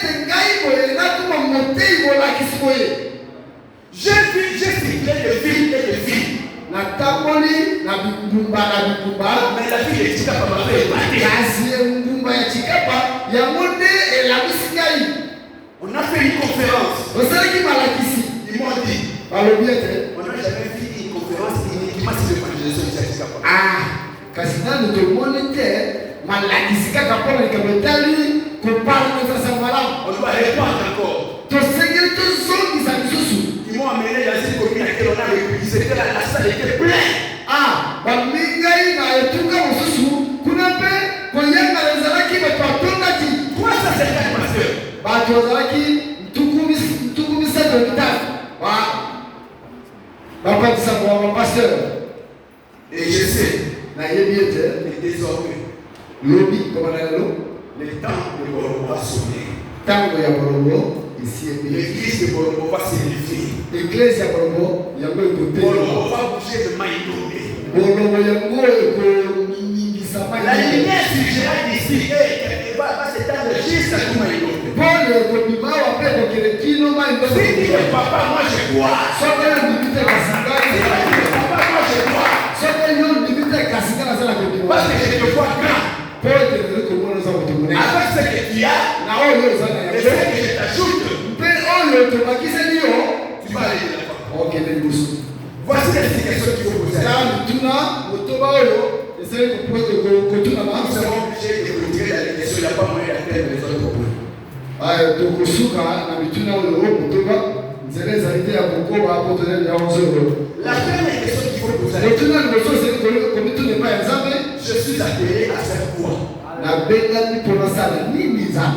foyer. J'ai ciblé de villes et de villes. Na tamboli na bingumba. Mais la ville de Chikapa m'a fait épater. Kazi ngumba ya Chikapa ya monde et la Misingai. On a fait une conférence. Vous savez qui m'a lakisi? Ils m'ont dit. On n'a jamais fait une conférence uniquement sur l'évangélisation de Chikapa. Ah, kasi nani to monete malakisi kaka pona ikabetali kupala na sasa malamu. On doit répondre encore. To senge to zongi za misusu. Ils m'ont amené dans une commune à laquelle on a républié. C'était la salle était pleine. Ah, bamingai na etuka misusu kuna pe koyenga lezalaki batondaki. 350 pasteurs. Batozalaki mtukumi sasa mitatu. Bapatisa kwa pasteur. Et je sais. Na yebiete et désormais lobi komanalo le temps de Borobo va sonner. Tango ya Borobo ici l'église de Borobo va s'élever. L'église ya Borobo ya ko Borobo va bouger de Maïdomé. Borobo ya ko miningisa la lumière surgira d'ici et va s'étendre jusqu'à tout Maïdomé. Paul ko bima wa pe ko kele kino Maïdomé. Si dit le papa moi je crois. Soka limite kasanga. Papa moi je crois. Soka yo limite kasanga na sala ko. Parce que je te vois grand. Paul te ko mona za ko mona. Avec ce que tu as, na oyo za na. Et ce que je t'ajoute. Pe oyo to bakisa niyo. Tu vas aller là-bas. OK, les bousses. Voici les questions qu'il faut poser. Là, tuna motoba oyo, essaye de poser que tuna ma. Nous serons obligés de retirer la question. Il n'y a pas moyen d'atteindre les autres problèmes. To kusuka na bituna oyo motoba, nzele zaidi ya kokoba hapo tena ya 11 euros. La première question qu'il faut poser. Le tuna ni boso c'est que comme tout n'est pas examen, je suis appelé à faire quoi? Na benga ni pour ça ni za.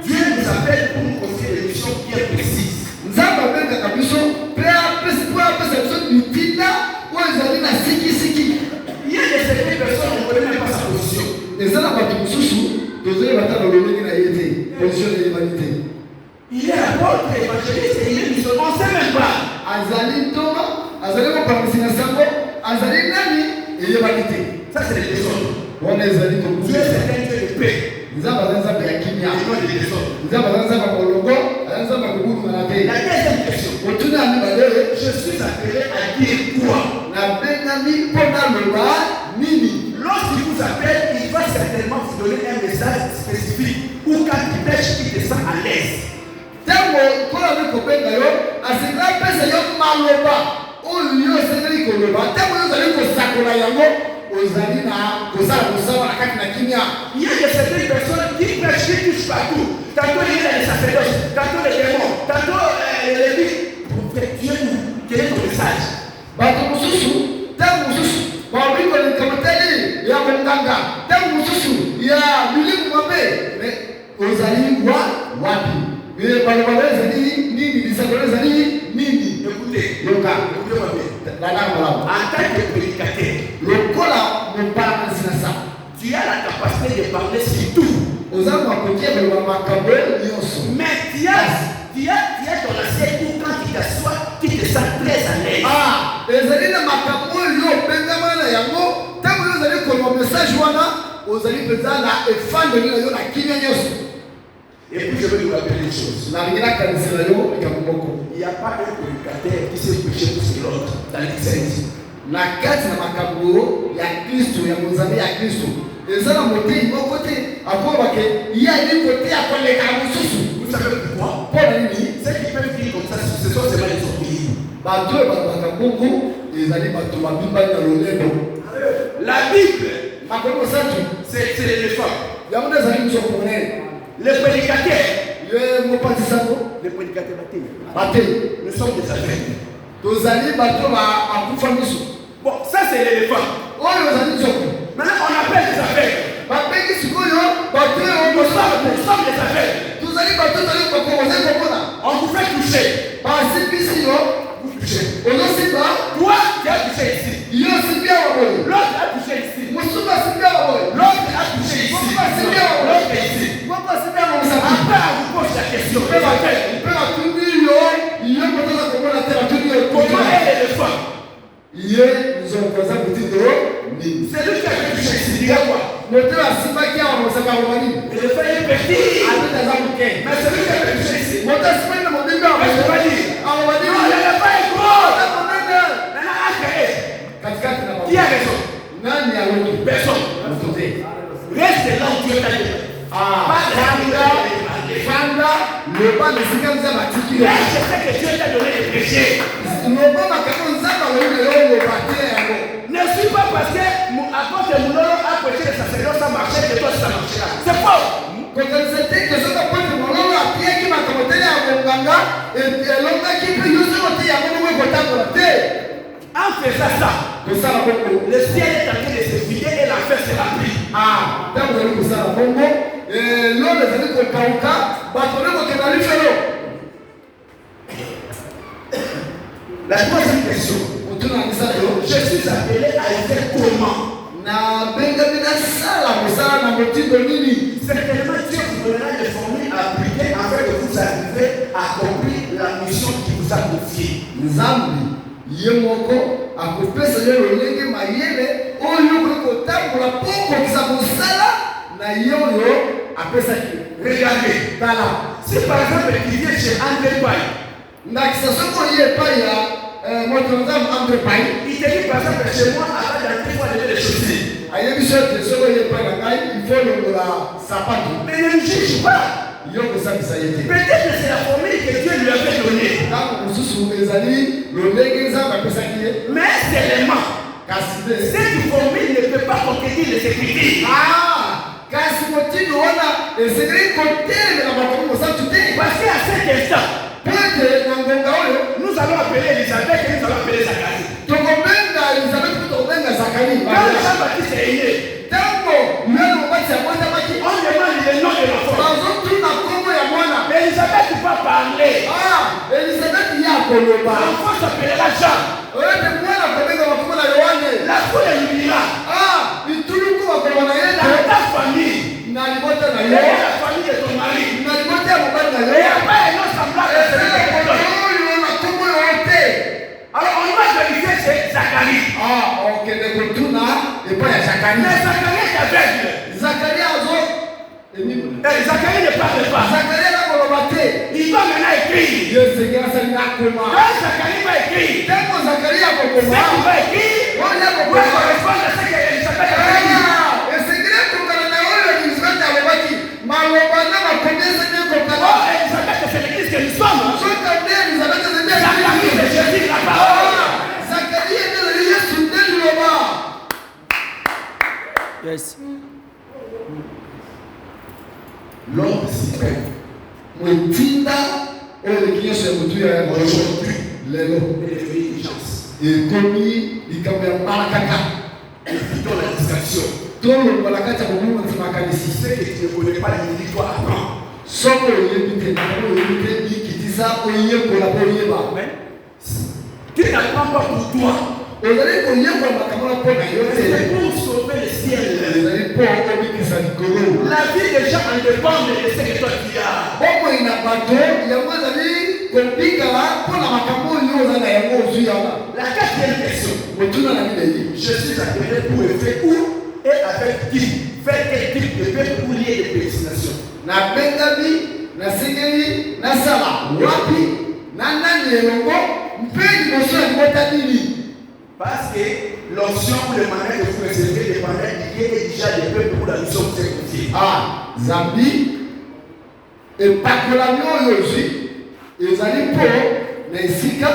Dieu nous appelle pour nous confier des missions bien précises. Nzamba benga kabiso, pea pesa biso bitina, oyo na siki. Il y a des certaines personnes qui ne connaissent même pas sa position. Et ça n'a pas de souci. Désolé, maintenant, le lobby n'a été position de l'humanité. Il est apôtre, évangéliste, il est musulman, on ne sait même pas. Azali Toma, Azali Mopamisina Sango, Azali Nani et l'humanité. Ça, c'est les désordres. On est Azali comme Dieu, c'est un Dieu de paix. Nous avons un Zamba Yakimia. Nous avons un Zamba Kolongo, un Zamba Koubou Manate. La deuxième question. Je suis appelé à dire quoi? La Benami Ponaloa Nini. Lorsqu'il vous appelle, il va certainement vous donner un message spécifique ou quand il pêche, il descend à l'aise. Tango, quand on a coupé d'ailleurs, à ce grand pèse, il y a Maloba. Oh, il y a ce qui est Koloba. Tango, vous allez vous sacola yango, vous allez na, vous allez na kimia. Il y a certaines personnes qui pêchent, qui touchent partout. Tantôt, il y a les sacerdotes, tantôt les démons, tantôt les vies. Dieu, quel est ton message? Bato mususu, tango mususu. Wabiko ni kamateli ya munganga. Tangu mususu ya milimu mabe. Ozali wapi? Vile balabala nini lisabeleza nini? Écoutez, Yoka. Écoutez-moi bien. La langue En tant que prédicateur, le kola mon parle sinasa. Tu as la capacité de parler sur tout. Ozali makokia bali makambo nyonso. Mais tu as ton assiette où quand tu t'assois, tu te sens très à l'aise. Ah, ezali na makambo yo bengama na yango. Tango yo zali ko message wana, ozali penza na efando ni yo na kinya nyonso. Et puis je vais vous rappeler une chose. Na ngina kanisa yo ikamuboko. Il n'y a pas un prédicateur qui sait prêcher pour sur l'autre dans l'église. Na kati na makambo ya Kristo ya muzami ya Kristo. Ezala motei moko te akoba ke ya ni côté ya koleka mususu. Vous savez pourquoi? Pour nini? Ceux qui peuvent vivre comme ça, ce sont seulement les orgueilleux. Bato bakabongo ezali bato babimba na lolendo. La Bible, makombo satu c'est l'éléphant. Ya mona zali msokone. Les prédicateurs, Le mopatisako, les prédicateurs bate. nous sommes des aveugles. Tozali bato ba akufa miso. Bon, ça c'est l'éléphant. Oyo zali soko. Maintenant on appelle les aveugles. Bapeki sikoyo bato Nous sommes des aveugles. tozali bato zali kokoza kokona. On vous fait toucher. Basi bisi yo. Vous touchez. Ozo siba. Toi, tu as touché ici. Yo sibia waboy. L'autre a touché ici. Musuba sibia waboy. L'autre a touché ici. L'autre est ici. Papa sibia waboy. Après, on vous pose la question. Pela tuni yo kotoza kokona tela tuni yo. Comment est l'éléphant? Ye nzongoza kutindo ni. C'est lui qui a touché ici. Dis quoi? Moto asiba kia wa mosaka wani. L'éléphant est petit. Abeta za muke. Mais c'est lui qui a touché ici. Moto asiba na mobile Qu'est-ce qu'on va dire? On va dire, Non, il n'est pas gros. monene. Maintenant, à créer. Katikati na Qui a raison? nani alongi? Personne. Reste là où Dieu t'a dit. Fanda, le bas de Sikanza Matiki. Reste ce que Dieu t'a donné de prêcher. Ne suis pas parce que à cause de mon nom a prêché le sacerdoce, ça marchait, que toi ça marchera. C'est faux. En faisant ça, le ciel est en train de se vider et l'enfer sera pris. La troisième question, je suis appelé à faire comment? Certainement Dieu vous donnera des formules appliquées afin que vous arriviez à accomplir la mission qui vous a confiée. Yemoko akopesa yo lolenge mayele oyo kotambola poko kisabosala na yoyo apesa ki. Regardez, si par exemple tu viens chez André Paye, il te dit par exemple chez moi avant d'entrer pour aller les chaussures. Mais ne me juge pas. Peut-être que c'est la formule que Dieu lui avait donnée. Mais seulement, cette formule ne peut pas contredire les Écritures. Parce qu'à cet instant, nous allons appeler Elisabeth et nous allons appeler Zacharie. Quand Jean-Baptiste est né, on demande le nom de l'enfant. Mais Elisabeth va parler. L'enfant s'appellera Jean. La foule est luminera. Dans ta famille. Et la famille de ton mari. Et après, un autre semblable à celui de ton homme. Alors, on va vérifier c'est Zacharie. Mais Zacharie est aveugle. Zacharie ne parle pas. Il doit maintenant écrire. Quand Zacharie va écrire, ce qu'il va écrire va correspondre à ce qu'Elisabeth a dit. Oh, Elisabeth, c'est l'église que nous sommes. Zacharie, c'est Jésus, la parole. Yes. L'homme suprême. Aujourd'hui, Et plutôt la distraction. Ce que tu ne connais pas, il dit toi apprends. Tu n'apprends pas pour toi. C'est pour sauver le ciel. La vie des gens en dépend de ce que toi tu as. La quatrième question. Je suis appelé pour faire où et avec qui? Faire quel type de peuple ou lier de prédestination? Parce que l'option ou le mandat que vous recevez dépendait du lieu et déjà des peuples pour la mission que vous êtes confiée. Zambi et Pakolami aujourd'hui, ils allaient pour les Sika,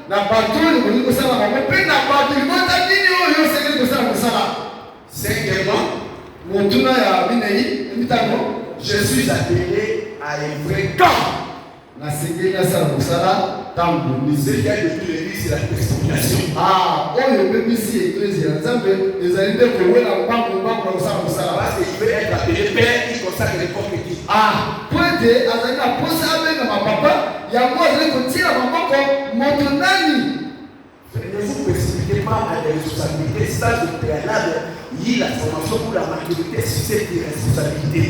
la bateau, le Moliko Sala, mais na bateau, le Montagini, le secret de Sala. Cinquièmement, mon tournoi à Binei, je suis appelé à un vrai camp. La sécurité de Sala, Tambo, Ce qu'il y a de tous les vies, c'est la précipitation. on le même ici, Ecclésia, les alliés de Kowe, la banque, Sala. Parce qu'il veut être appelé père, il consacre n'importe qui. Pointe, Azali a posé avec ma papa, il y a moi, je vais continuer à ma maman, mon nani. Ne vous précipitez pas à des responsabilités, stade de préalable, il y a la formation pour la maturité sur cette responsabilité.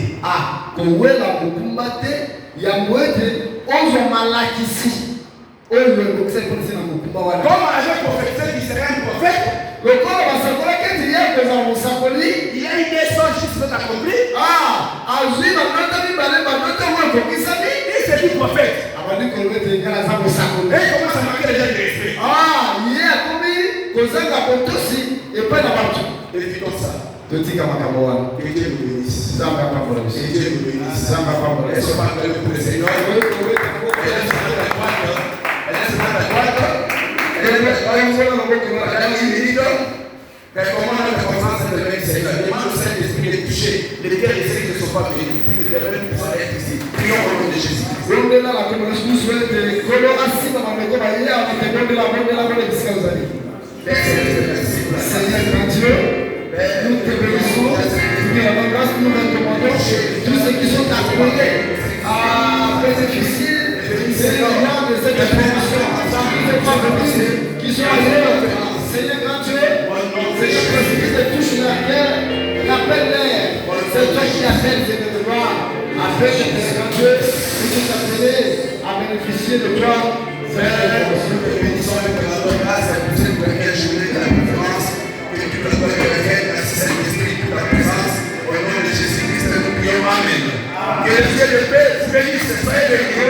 Kowe la Mokumbate, il y a moi, on malakisi. Comme avec prophète qui serait un prophète, il a une des songes qui sont accomplis. Il s'est dit prophète. Et commence à marquer les gens de respect. Et puis comme ça, que Dieu nous bénisse. Que Dieu nous bénisse. Elles sont pas prêtes pour le Seigneur. Elles sont à droite. Mais comment notre conscience est devenue Seigneur? Demande au Saint-Esprit de toucher lesquels les saints ne sont pas venus. Puis que l'éternel puisse être ici. Prions au nom de Jésus. Seigneur grand Dieu, nous te bénissons, nous te rendons grâce, nous te demandons tous ceux qui sont appelés à bénéficier Seigneur de cette information, qui sont ailleurs. Seigneur grand Dieu, Seigneur précise de touche la terre, rappelle-les, c'est toi qui appelles ces devoirs, afin que Seigneur grand Dieu, nous sommes appelés à bénéficier de toi. Père, nous te bénissons et te rendons grâce pour cette première journée de la conférence. Que tu nous donnes le réveil, la Saint-Esprit, toute la présence. Au nom de Jésus-Christ, nous prions. Amen. Que le Dieu de paix vous bénisse. Soyez bénis.